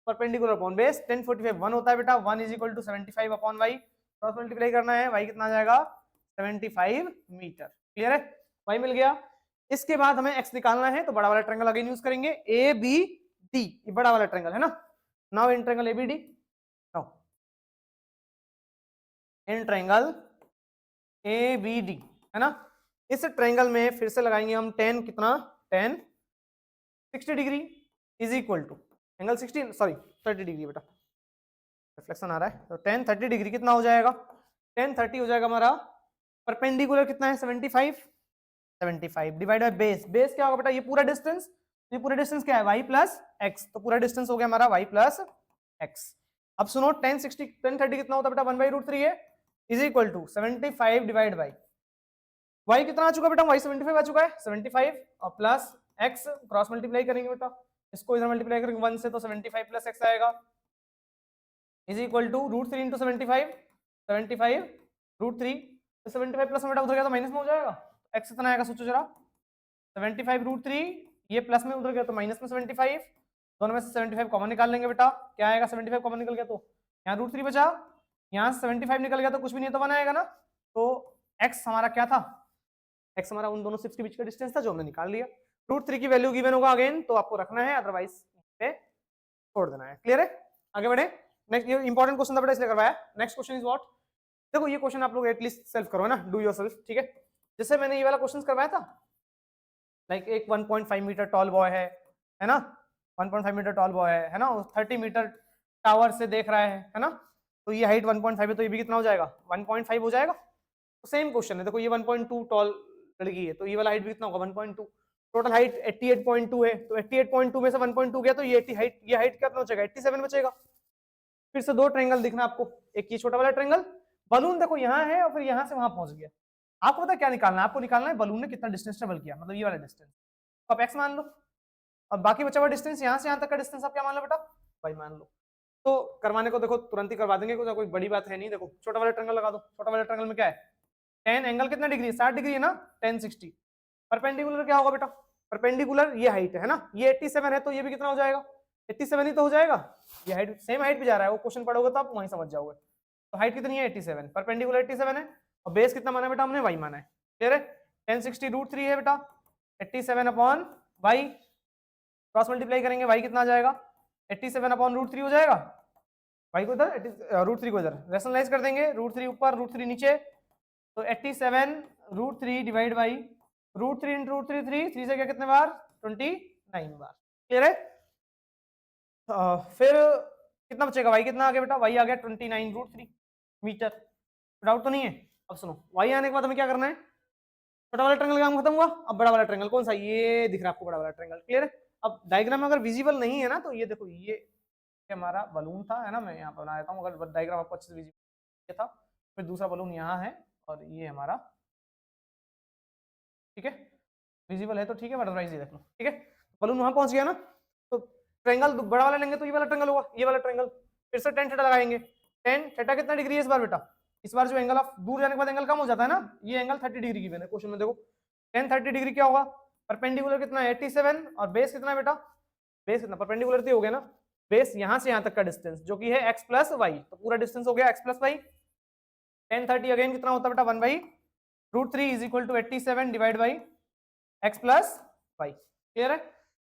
परपेंडिकुलर अपॉन बेस 10 45 1 होता है बेटा, 1 is equal to 75 upon Y, cross multiply करना है, वाई कितना आ जाएगा 75 मीटर। क्लियर है, वाई मिल गया। इसके बाद हमें एक्स निकालना है, तो बड़ा वाला ट्रायंगल अगेन यूज करेंगे, ए बी डी, ये बड़ा वाला ट्रायंगल है ना। Now in triangle A B D, in triangle A B D है ना, इस ट्रायंगल में फिर से लगाएंगे हम टेन कितना, tan 60 degree is equal to angle 60 sorry 30 degree बेटा, रिफ्लेक्शन आ रहा है, तो टेन 30 डिग्री कितना हो जाएगा, टेन 30 हो जाएगा हमारा, परपेंडिकुलर कितना है 75, 75 डिवाइड बाय बेस, बेस क्या होगा बेटा ये पूरा डिस्टेंस, ये पूरा डिस्टेंस क्या है वाई प्लस एक्स, तो पूरा डिस्टेंस हो गया हमारा वाई प्लस एक्स। अब सुनो 10 60 10 30 कितना होता है बेटा 1/√3 है, is equal to 75 divide by y कितना आ चुका बेटा, वाई 75 आ चुका है, 75 और प्लस एक्स क्रॉस मल्टीप्लाई करेंगे बेटा, इसको इधर मल्टीप्लाई करेंगे 1 से तो 75 प्लस एक्स आएगा, इज इक्वल टू √3 इंटू 75 √3, तो 75 प्लस में बेटा उधर गया तो माइनस में हो जाएगा, एक्स कितना आएगा सोचो जरा 75 √3, ये प्लस में उधर गया तो माइनस में 75, दोनों में से 75 कॉमन निकाल लेंगे बेटा, क्या आएगा 75 कॉमन निकल गया तो यहाँ √3 बचा, यहाँ से 75 निकल गया तो कुछ भी नहीं तो 1 आएगा ना, तो x हमारा क्या था, x हमारा उन दोनों सिप्स के बीच का डिस्टेंस था जो हमने निकाल लिया। √3 की वैल्यू गिवन होगा अगेन, तो आपको रखना है, अदरवाइज पे छोड़ देना है। क्लियर है, आगे बढ़े। नेक्स्ट, ये इंपॉर्टेंट क्वेश्चन था बेटा इसलिए करवाया। नेक्स्ट क्वेश्चन इज व्हाट, देखो ये क्वेश्चन आप लोग एटलीस्ट सेल्फ करो ना, डू योरसेल्फ, ठीक है। जैसे मैंने ये वाला क्वेश्चन करवाया था, लाइक एक 1.5 मीटर टॉल बॉय है ना, 1.5 मीटर टॉल बॉय है ना, 30 मीटर टावर से देख रहा है ना, तो ये हाइट 1.5 है तो ये भी कितना हो जाएगा 1.5 हो जाएगा। तो सेम क्वेश्चन है, देखो ये 1.2 टॉल लड़की है तो ये वाला हाइट भी कितना होगा 1.2, टोटल हाइट 88.2 है, तो 88.2 में से 1.2 गया तो ये 80 हाइट, ये हाइट कितना बचेगा 87 बचेगा। फिर से दो ट्रायंगल दिखना आपको, एक ये छोटा वाला ट्रायंगल, बलून देखो यहाँ है और फिर यहाँ से वहां पहुंच गया, आपको पता क्या निकालना है, आपको निकालना है बलून ने कितना डिस्टेंस ट्रेवल किया, मतलब ये वाला डिस्टेंस, तो आप एक्स मान लो, अब बाकी बचा हुआ डिस्टेंस यहाँ से यहाँ तक का डिस्टेंस आप क्या मान लो बेटा वाई मान लो। तो करवाने को देखो तुरंत ही करवा देंगे, कोई बड़ी बात है नहीं। देखो छोटा वाला ट्रायंगल लगा दो, छोटा वाला ट्रायंगल में क्या है 10 एंगल कितना डिग्री 60 डिग्री है ना, 10 60, परपेंडिकुलर क्या होगा बेटा, परपेंडिकुलर ये हाइट है ना, ये 87 है तो ये भी कितना हो जाएगा 87 ही तो हो जाएगा, ये हाइट सेम हाइट पे जा रहा है, वो क्वेश्चन पढ़ोगे तो आप वहीं समझ जाओगे। तो हाइट कितनी है 87, परपेंडिकुलर 87 है, और बेस कितना माना बेटा हमने वाई माना है। क्लियर है, 1060 √3 है बेटा, 87 अपॉन वाई, क्रॉस मल्टीप्लाई करेंगे वाई कितना आ जाएगा 87 अपॉन √3 हो जाएगा, वाई को इधर √3 को इधर रैशनलाइज कर देंगे, √3 ऊपर √3 नीचे, तो 87 √3 डिवाइड बाई √3 इंटू √3 3 से क्या कितने बार 29 बार। क्लियर है, फिर कितना बचेगा वाई कितना आ गया बेटा, वाई आ गया 29 √3 मीटर, डाउट तो नहीं है। अब सुनो वाई आने के बाद हमें क्या करना है, छोटा वाला ट्रायंगल काम खत्म हुआ, अब बड़ा वाला ट्रायंगल कौन सा, ये दिख रहा है आपको बड़ा वाला ट्रायंगल। क्लियर है, अब डायग्राम अगर विजिबल नहीं है ना तो ये देखो ये हमारा बलून था है ना, मैं यहाँ पर बना देता हूँ अगर डायग्राम आपको अच्छे से विजिबल था, फिर दूसरा बलून यहाँ है और ये हमारा, ठीक है विजिबल है तो ठीक है, अदरवाइज ये देख लो, ठीक है बलून वहां पहुंच गया ना। तो ट्रायंगल बड़ा वाला लेंगे तो ये वाला ट्रायंगल होगा, ये वाला ट्रायंगल, फिर से tan थीटा लगाएंगे, tan थीटा कितना डिग्री है इस बार बेटा, इस बार जो एंगल ऑफ दूर जाने के बाद एंगल कम हो जाता है ना, ये एंगल 30 डिग्री की है क्वेश्चन में, देखो tan 30 डिग्री क्या होगा, परपेंडिकुलर कितना है 87 और बेस कितना है बेटा, बेस कितना परपेंडिकुलर तो हो गया ना, बेस यहाँ से यहाँ तक का डिस्टेंस जो कि है x प्लस वाई, तो पूरा डिस्टेंस हो गया x plus y, tan 30 again कितना होता है बेटा 1/√3 is equal to 87 divide by x plus y. Clear है,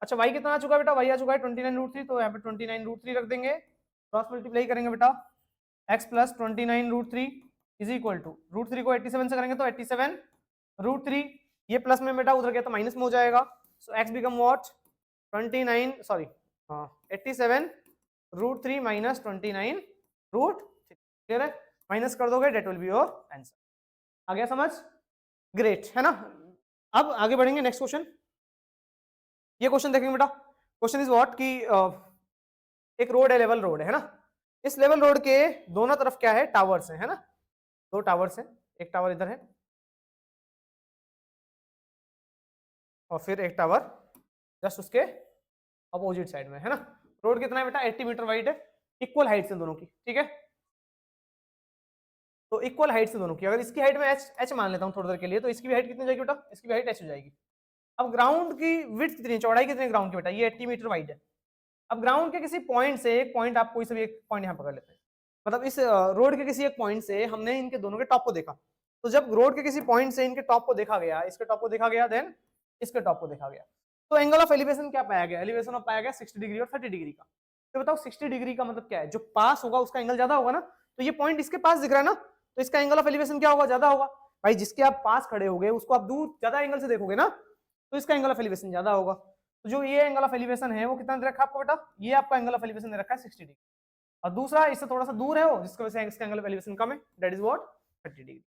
अच्छा y कितना आ चुका है बेटा, y आ चुका है 29 √3, तो यहाँ पे 29 √3 रख देंगे, क्रॉस मल्टीप्लाई करेंगे बेटा x plus 29 √3 is equal to √3 को 87 से करेंगे तो 87 √3, ये प्लस में बेटा उधर गया तो माइनस में हो जाएगा, so x become what 29 sorry 87 √3 minus 29 √3, clear है, माइनस कर दोगे that will be your answer. आ गया समझ, ग्रेट है ना। अब आगे बढ़ेंगे नेक्स्ट क्वेश्चन, ये क्वेश्चन देखेंगे बेटा, क्वेश्चन इज व्हाट कि एक रोड है, लेवल रोड है ना, इस लेवल रोड के दोनों तरफ क्या है, टावर्स है ना, दो टावर्स है, एक टावर इधर है और फिर एक टावर जस्ट उसके अपोजिट साइड में है ना। रोड कितना है बेटा 80 मीटर वाइड है, इक्वल हाइट से दोनों की, ठीक है, तो इक्वल हाइट से दोनों की, अगर इसकी हाइट में h मान लेता हूं थोड़ी देर के लिए, तो इसकी भी हाइट कितनी जाएगी बेटा, इसकी भी हाइट h हो जाएगी। अब ग्राउंड की विड्थ कितनी, चौड़ाई कितनी ग्राउंड की बेटा, ये 80 मीटर वाइड है। अब ग्राउंड के किसी पॉइंट से एक पॉइंट, आप कोई से भी एक पॉइंट यहाँ पकड़ लेते हैं, मतलब इस रोड के किसी एक पॉइंट से हमने इनके दोनों के टॉप को देखा, तो जब रोड के किसी पॉइंट से इनके टॉप को देखा गया, इसके टॉप को देखा गया, देन इसके टॉप को देखा गया, तो एंगल ऑफ एलिवेशन क्या पाया गया, एलिवेशन ऑफ पाया गया 60 डिग्री और 30 डिग्री का। तो बताओ 60 डिग्री का मतलब क्या है, जो पास होगा उसका एंगल ज्यादा होगा ना, तो ये पॉइंट इसके पास दिख रहा है ना, तो इसका एंगल ऑफ एलिवेशन क्या होगा, ज्यादा होगा। भाई जिसके आप पास खड़े होगे उसको आप दूर ज्यादा एंगल से देखोगे ना, तो इसका एंगल ऑफ एलिवेशन ज्यादा होगा। तो जो ये एंगल ऑफ एलिवेशन है वो कितना दे रखा है आपको बेटा, ये आपका एंगल ऑफ एलिवेशन दे रखा है 60 डिग्री, और दूसरा इससे थोड़ा सा दूर है वो, जिसकी वजह से इसका एंगल ऑफ एलिवेशन कम है, that is what 30 degree.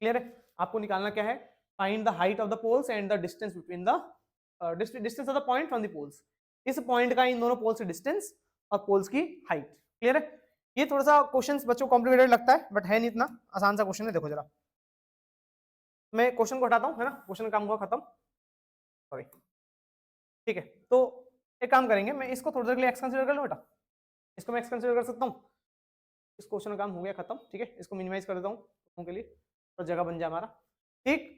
Clear है, आपको निकालना क्या है, find the height of the poles and the distance between the distance of the point from the poles, इस पॉइंट का इन दोनों पोल्स से डिस्टेंस और पोल्स की हाइट। क्लियर है, ये थोड़ा सा क्वेश्चन बच्चों को कॉम्प्लिकेटेड लगता है, बट है नहीं इतना आसान सा क्वेश्चन है। देखो जरा, मैं क्वेश्चन को हटाता हूँ है ना, क्वेश्चन काम हुआ खत्म, सॉरी, ठीक है। तो एक काम करेंगे, मैं इसको थोड़ी देर के लिए एक्स कंसीडर कर लूँ बेटा, इसको मैं एक्स कंसीडर कर सकता हूँ, इस क्वेश्चन का काम हो गया खत्म, ठीक है, इसको मिनिमाइज कर देता हूँ के लिए तो जगह बन जाए हमारा, ठीक।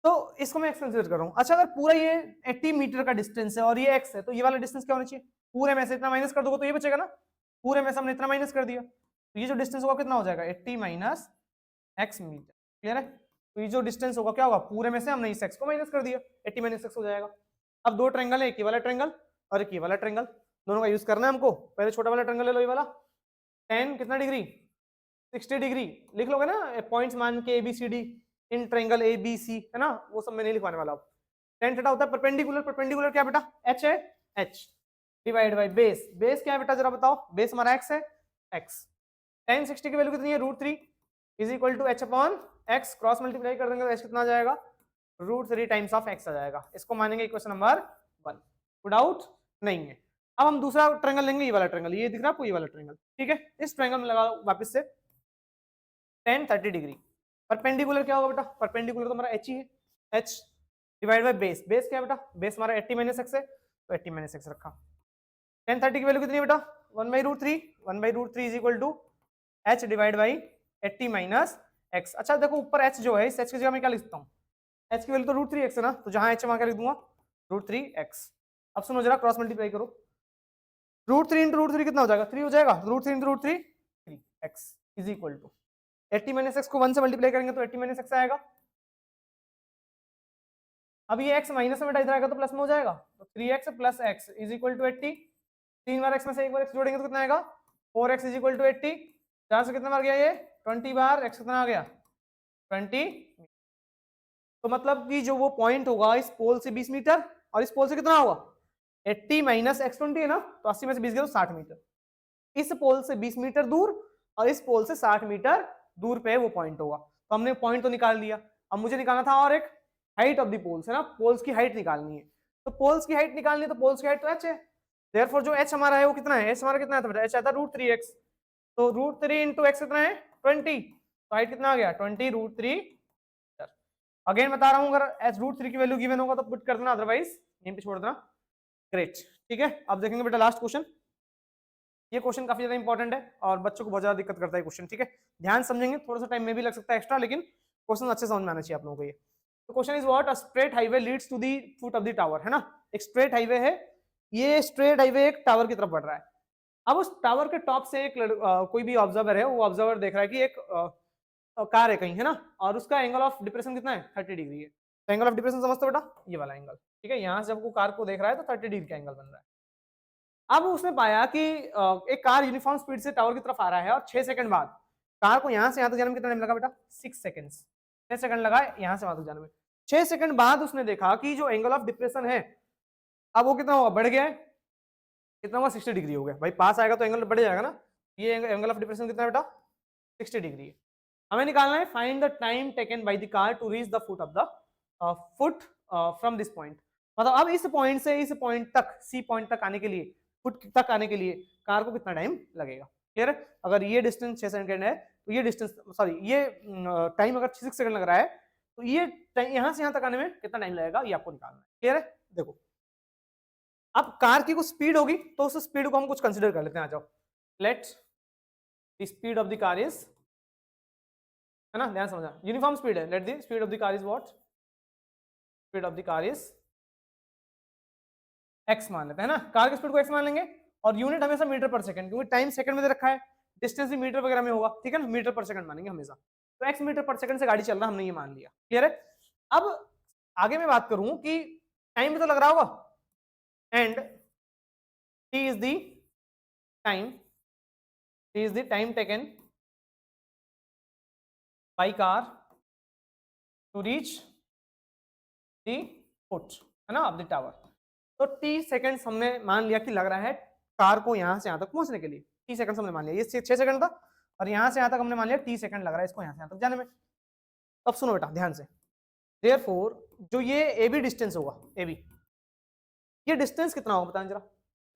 तो इसको मैं एक्स कंसीडर कर रहा हूँ। अच्छा, अगर पूरा ये 80 मीटर का डिस्टेंस है और ये एक्स है, तो ये वाला डिस्टेंस क्या होना चाहिए, पूरे में से इतना माइनस कर दोगे तो ये बचेगा ना, पूरे में से हमने इतना माइनस कर दिया, तो ये जो डिस्टेंस होगा कितना हो जाएगा 80 माइनस एक्स मीटर। क्लियर है, तो ये जो डिस्टेंस होगा क्या होगा, पूरे में से हमने इस एक्स को माइनस कर दिया, 80 माइनस एक्स हो जाएगा। अब दो ट्रायंगल है, एक ये वाला ट्रायंगल और एक ये वाला ट्रायंगल, दोनों का यूज करना है हमको। पहले छोटा वाला ट्रायंगल ले लो, ये वाला 10 कितना डिग्री 60 डिग्री, लिख लोगे ना पॉइंट्स मान के ABCD इन ट्रायंगल ABC है ना, वो सब मैं नहीं लिखवाने वाला। अब tan थीटा होता है परपेंडिकुलर, परपेंडिकुलर क्या बेटा h है, h divide by base, base क्या है बेटा जरा बताओ, बेस हमारा x है, x tan 60 की वैल्यू कितनी है √3 is equal to h upon x, cross multiply कर देंगे तो h कितना आ जाएगा √3 टाइम्स ऑफ x आ जाएगा। इसको मानेंगे इक्वेशन नंबर 1, कोई डाउट नहीं है। अब हम दूसरा ट्रायंगल लेंगे, ये वाला ट्रायंगल, ये दिख रहा है आपको ये वाला ट्रायंगल, ठीक है। इस ट्रायंगल में लगा वापस से tan 30 डिग्री, परपेंडिकुलर क्या होगा बेटा, परपेंडिकुलर तो हमारा h ही है, h divide by base, base क्या है बेटा, बेस हमारा 80 माइनस x है, तो 80 माइनस x रखा। tan 30 की वैल्यू कितनी है बेटा 1/√3, 1/√3 is equal to h divide by 80 minus x। अच्छा देखो ऊपर h जो है, इस h की जगह मैं क्या लिख सकता हूँ, h की वैल्यू तो √3x है ना, तो जहां h है वहां क्या लिख दूंगा √3x। अब सुनो जरा, क्रॉस मल्टीप्लाई करो, √3 इंटू √3 कितना हो जाएगा 3 हो जाएगा, √3 into √3 3x is equal to 80 minus x को 1 से मल्टीप्लाई करेंगे तो 80 माइनस एक्स आएगा। अब ये x माइनस में इधर आएगा तो प्लस में हो जाएगा, तो 3x plus x is equal to 80, 3 बार x में से एक बार x जोड़ेंगे तो कितना आएगा 4x इज इक्वल टू 80, 4 से कितना बार गया ये 20 बार, x कितना आ गया 20। तो मतलब कि जो वो पॉइंट होगा इस पोल से 20 मीटर और इस पोल से कितना होगा 80 माइनस x 20 है ना, तो 80 में से 20 गया तो 60 मीटर। इस पोल से 20 मीटर दूर और इस पोल से 60 मीटर दूर पे वो पॉइंट होगा, तो हमने पॉइंट तो निकाल लिया। अब मुझे निकालना था और एक हाइट ऑफ द पोल्स है ना, पोल्स की हाइट निकालनी है, तो पोल्स की हाइट निकालनी है, तो पोल्स की हाइट तो h है, देयरफॉर जो h हमारा है वो कितना है, h हमारा कितना है बेटा, h आता है √3x, तो √3 इंटू x कितना है 20, तो हाइट कितना आ गया 20 √3। अगेन बता रहा हूं, अगर h √3 की वैल्यू गिवन होगा तो पुट कर देना, अदरवाइज यहीं पे छोड़ देना। ग्रेट, ठीक है। अब देखेंगे बेटा लास्ट क्वेश्चन, ये क्वेश्चन काफी ज्यादा इंपॉर्टेंट है और बच्चों को बहुत ज्यादा दिक्कत करता है क्वेश्चन, ठीक है, ध्यान समझेंगे, थोड़ा सा टाइम में भी लग सकता है एक्स्ट्रा, लेकिन क्वेश्चन अच्छे समझ में आना चाहिए आप लोगों को। ये तो question is what, a straight highway leads to the foot of the tower, है ना, एक स्ट्रेट हाईवे है, ये स्ट्रेट हाईवे एक टावर की तरफ बढ़ रहा है। अब उस टावर के टॉप से एक कोई भी ऑब्जर्वर है, वो ऑब्जर्वर देख रहा है कि एक कार है कहीं, है ना, और उसका एंगल ऑफ डिप्रेशन कितना है 30 डिग्री है। तो एंगल ऑफ डिप्रेशन समझते हो बेटा, ये वाला एंगल, ठीक है, यहाँ से जब वो कार को देख रहा है तो 30 डिग्री का एंगल बन रहा है। अब उसने पाया कि एक कार यूनिफॉर्म स्पीड से टावर की तरफ आ रहा है और 6 सेकंड बाद कार को यहाँ से यहाँ तक जाने में कितना टाइम लगा बेटा? 6 सेकंड्स। 6 सेकंड लगा यहाँ से वहां तक जाने में। 6 सेकंड बाद उसने देखा कि जो एंगल ऑफ डिप्रेशन है अब वो कितना हुआ? बढ़ गया है। कितना हुआ? 60 डिग्री हो गया। भाई पास आएगा तो एंगल बढ़ जाएगा ना। ये एंगल ऑफ डिप्रेशन कितना है बेटा? 60 डिग्री है। हमें निकालना है find the time taken by the car to reach the foot of the foot from this point. मतलब अब इस पॉइंट से इस पॉइंट तक, सी पॉइंट तक आने के लिए, फुट तक आने के लिए कार को कितना टाइम लगेगा? क्लियर है? अगर ये डिस्टेंस 6 सेकंड है तो ये डिस्टेंस, सॉरी ये टाइम अगर 6 सेकंड लग रहा है तो ये यहां से यहां तक आने में कितना टाइम लगेगा ये आपको निकालना है। क्लियर है? देखो अब कार की कुछ स्पीड होगी तो उस स्पीड को हम कुछ कंसीडर कर लेते हैं। आ जाओ, let the speed of the car is, है ना, ध्यान समझना, यूनिफॉर्म स्पीड है। Let the speed of the car is what? Speed of the car is x मान लेते हैं ना, कार की स्पीड को x मान लेंगे और यूनिट हमेशा मीटर पर सेकंड, क्योंकि टाइम सेकंड में दे रखा है, डिस्टेंस भी मीटर वगैरह में होगा, ठीक है ना, मीटर पर सेकंड मानेंगे हमेशा। तो x मीटर पर सेकंड से गाड़ी चल रहा, हमने ये मान लिया। क्लियर है? अब आगे मैं बात करूं कि टाइम भी तो लग रहा होगा, and t is the time taken by car to reach the foot, है ना, of the tower। तो t सेकंड्स हमने मान लिया कि लग रहा है कार को यहां से यहां तक पहुंचने के लिए। t सेकंड्स हमने मान लिया, ये 6 सेकंड था और यहां से यहां तक हमने मान लिया t सेकंड लग रहा है इसको यहां से यहां तक जाने में। अब सुनो बेटा ध्यान से, देयरफॉर जो ये ab डिस्टेंस होगा, ab, ये डिस्टेंस कितना होगा बताएं जरा?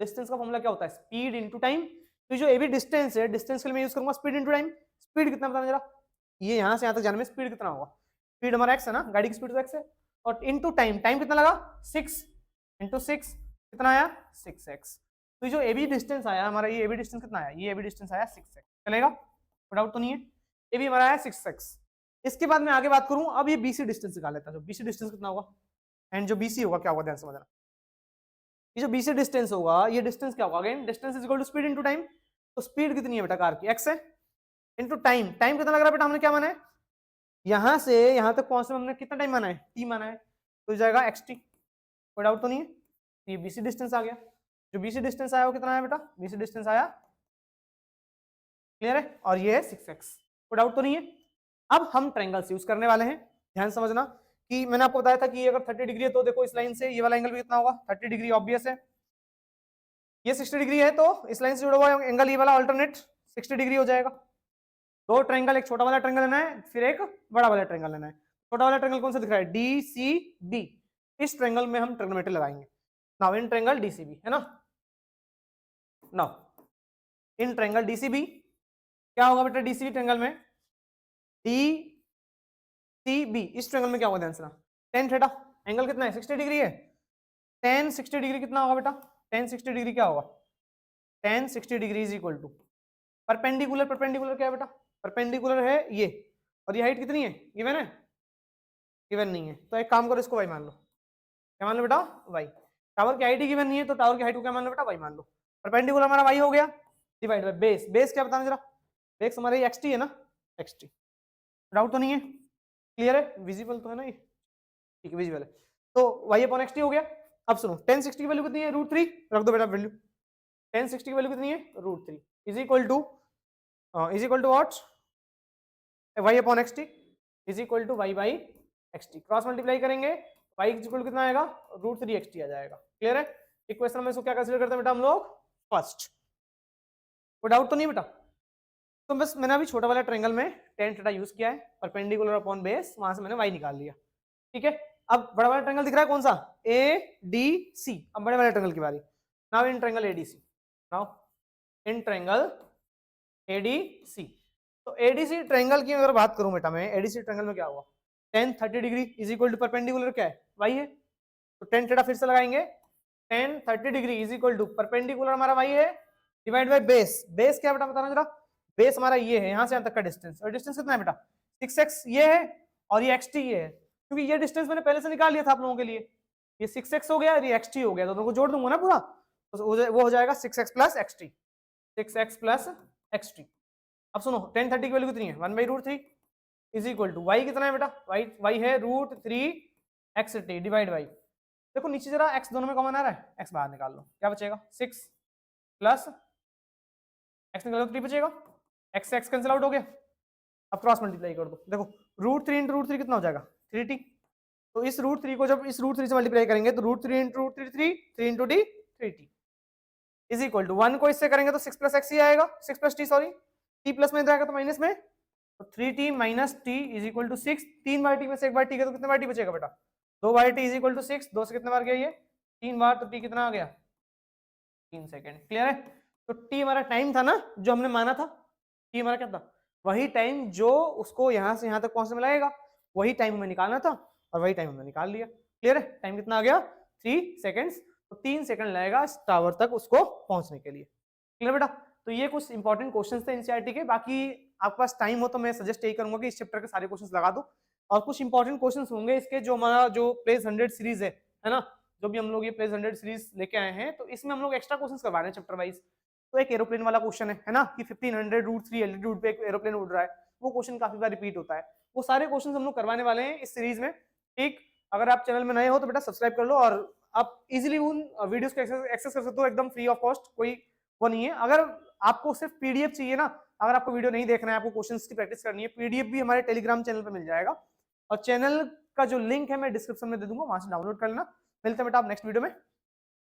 डिस्टेंस का फॉर्मूला क्या होता है? Speed into time. तो जो ab डिस्टेंस है, डिस्टेंस के लिए मैं यूज करूंगा स्पीड इनटू टाइम। स्पीड कितना बताना जरा? ये यहां से यहां तक जाने में स्पीड कितना होगा? स्पीड हमारा x है ना, गाड़ी की स्पीड तो x है, और इनटू टाइम, टाइम कितना लगा? 6 इनटू 6 कितना आया? 6x। तो जो ab डिस्टेंस आया हमारा, ये ab डिस्टेंस कितना आया? ये ab डिस्टेंस आया 6x। चलेगा? कोई डाउट तो नहीं है? ab हमारा आया 6x। इसके बाद मैं आगे बात करूं, अब ये bc डिस्टेंस निकाल लेता हूं। जो bc डिस्टेंस कितना होगा, एंड जो bc होगा क्या होगा, ध्यान से समझना। ये जो bc डिस्टेंस होगा, ये डिस्टेंस क्या होगा? Again distance is equal to speed into time. तो स्पीड कितनी है बेटा कार की? x है, इनटू टाइम। टाइम कितना लग रहा है बेटा? हमने क्या माना है? यहां से यहां तक पहुंचने में हमने कितना टाइम माना है? t माना है, तो जाएगा xt। कोई डाउट तो नहीं है? ये bc डिस्टेंस आ गया। जो bc डिस्टेंस आया वो कितना आया बेटा? bc डिस्टेंस आया, क्लियर है, और ये है 6x। कोई डाउट तो नहीं है? अब हम ट्रायंगल्स यूज करने वाले हैं, ध्यान समझना कि मैंने आपको बताया था कि अगर 30 डिग्री है तो देखो इस लाइन से ये वाला एंगल भी कितना होगा? 30 डिग्री ऑब्वियस है। ये 60 डिग्री है तो इस लाइन से जुड़ा हुआ एंगल ये वाला अल्टरनेट 60 डिग्री हो जाएगा। दो ट्रायंगल, एक छोटा वाला ट्रायंगल लेना है, फिर एक बड़ा वाला ट्रायंगल लेना है। छोटा वाला ट्रायंगल कौन सा दिख रहा है? DCB। इस ट्रायंगल में हम ट्रिग्नोमेट्री लगाएंगे। नाउ इन ट्रायंगल DCB, है ना, नाउ इन ट्रायंगल DCB क्या होगा बेटा? DCB ट्रायंगल में DCB इस ट्रायंगल में क्या होगा? ध्यान से ना, tan थीटा एंगल कितना है? 60 डिग्री है। tan 60 डिग्री कितना होगा बेटा? tan 60 डिग्री क्या होगा? tan 60 degree is equal to perpendicular. Perpendicular क्या है बेटा? परपेंडिकुलर है ये, और ये हाइट कितनी है? गिवन है? गिवन नहीं है, तो एक काम करो, इसको y मान लो। क्या मान लो बेटा? y। टावर की हाइट ही गिवन नहीं है तो टावर की हाइट को क्या मान लो बेटा? y मान लो। परपेंडिकुलर हमारा y हो गया, डिवाइड बाय बेस। बेस क्या बताना जरा? बेस हमारा ये xt है ना, xt। डाउट तो नहीं है? क्लियर है? विजिबल तो है ना ये? ठीक है, विजिबल है। तो y अपॉन xt हो गया। अब सुनो, tan 60 की वैल्यू कितनी है? √3 रख दो बेटा वैल्यू। tan 60 की वैल्यू कितनी है? √3 is equal to what? y upon xt is equal to y by xt। Cross multiply करेंगे, y इज इक्वल टू कितना आएगा? √3 xt आ जाएगा। क्लियर है? इक्वेशन में इसको क्या कंसीडर करते हैं बेटा हम लोग? फर्स्ट। कोई डाउट तो नहीं बेटा? तो बस मैंने अभी छोटा वाला ट्रायंगल में tan थीटा यूज किया है, परपेंडिकुलर अपॉन बेस, वहां से मैंने y निकाल लिया। ठीक है, अब बड़ा वाला ट्रायंगल दिख रहा है कौन सा? ADC। अब बड़े वाले ट्रायंगल की बारी। Now in triangle ADC, now in triangle ADC। तो ADC ट्रायंगल की अगर बात करूं बेटा मैं, ADC ट्रायंगल में क्या हुआ? tan 30 degree is equal to perpendicular क्या है? y है, तो tan थीटा फिर से लगाएंगे। tan 30 degree is equal to perpendicular हमारा y है, डिवाइड बाय बेस। बेस क्या बेटा बताना जरा? बेस हमारा ये है, यहां से यहां तक का डिस्टेंस, और डिस्टेंस कितना है बेटा? 6x ये है, और ये xt ये है, क्योंकि ये डिस्टेंस मैंने पहले से निकाल लिया था आप लोगों के लिए। ये 6x हो गया और ये xt हो गया, दोनों को जोड़ दूंगा ना पूरा, तो वो हो जाएगा 6x plus xt। 6x plus xt। अब सुनो, tan 30 की वैल्यू कितनी है? 1/√3 इज इक्वल टू y कितना है बेटा? y है √3 xt डिवाइड बाई, देखो नीचे जरा x दोनों में कॉमन आ रहा है, x बाहर निकाल लो, क्या बचेगा? 6 प्लस x निकालो तो 3 बचेगा, x से x कैंसिल आउट हो गया, अब क्रॉस मल्टीप्लाई कर दो, देखो √3 इंटू √3 कितना हो जाएगा 3t। तो इस √3 को जब इस √3 से मल्टीप्लाई करेंगे तो √3 into √3 3 into t 3t is equal to 1 को इससे करेंगे तो 6 प्लस एक्स ही आएगा, 6 plus t sorry, t plus में जाएगा तो माइनस में, तो 3t minus t is equal to 6। 3 बार टी में से 1 बार टी गया तो कितने बार टी बचेगा बेटा 2 बार टी इज इक्वल टू 6। 2 से कितने बार गया ये 3 बार, तो टी कितना आ गया 3 सेकंड। क्लियर है। तो टी हमारा टाइम था ना जो हमने माना था, टी हमारा क्या था वही टाइम जो उसको यहाँ से यहाँ तक पहुंचने में लगेगा, वही टाइम हमें निकालना था और वही टाइम हमने निकाल लिया। क्लियर है। टाइम कितना आ गया 3 सेकेंड्स, तो 3 सेकंड लगेगा इस टावर तक उसको पहुंचने के लिए। क्लियर बेटा। तो ये कुछ इंपॉर्टेंट क्वेश्चंस थे एनसीईआरटी के। बाकी आपके पास टाइम हो तो मैं सजेस्ट यही करूंगा कि इस चैप्टर के सारे क्वेश्चंस लगा दो, और कुछ इंपॉर्टेंट क्वेश्चंस होंगे इसके जो हमारा जो प्लेस 100 सीरीज है ना, जो भी हम लोग ये प्लेस 100 सीरीज लेके आए हैं, तो इसमें हम लोग एक्स्ट्रा क्वेश्चंस करवा रहे हैं चैप्टर वाइज। तो एक एरोप्लेन वाला क्वेश्चन है ना कि 1500 √3 एल्टीट्यूड पे एक एरोप्लेन उड़ रहा है, वो क्वेश्चन काफी बार रिपीट होता है। वो सारे क्वेश्चन हम लोग करवाने वाले हैं इस सीरीज में। ठीक, अगर आप चैनल में नए हो तो बेटा सब्सक्राइब कर लो, और आप इजीली उन वीडियोस को एक्सेस कर सकते हो एकदम फ्री ऑफ कॉस्ट, कोई वो नहीं है। अगर आपको सिर्फ पीडीएफ चाहिए ना, अगर आपको वीडियो नहीं देखना है, आपको क्वेश्चंस की प्रैक्टिस करनी है, पीडीएफ भी हमारे टेलीग्राम चैनल पे मिल जाएगा, और चैनल का जो लिंक है मैं डिस्क्रिप्शन में दे दूंगा, वहां से डाउनलोड कर लेना। मिलते हैं बेटा आप नेक्स्ट वीडियो में।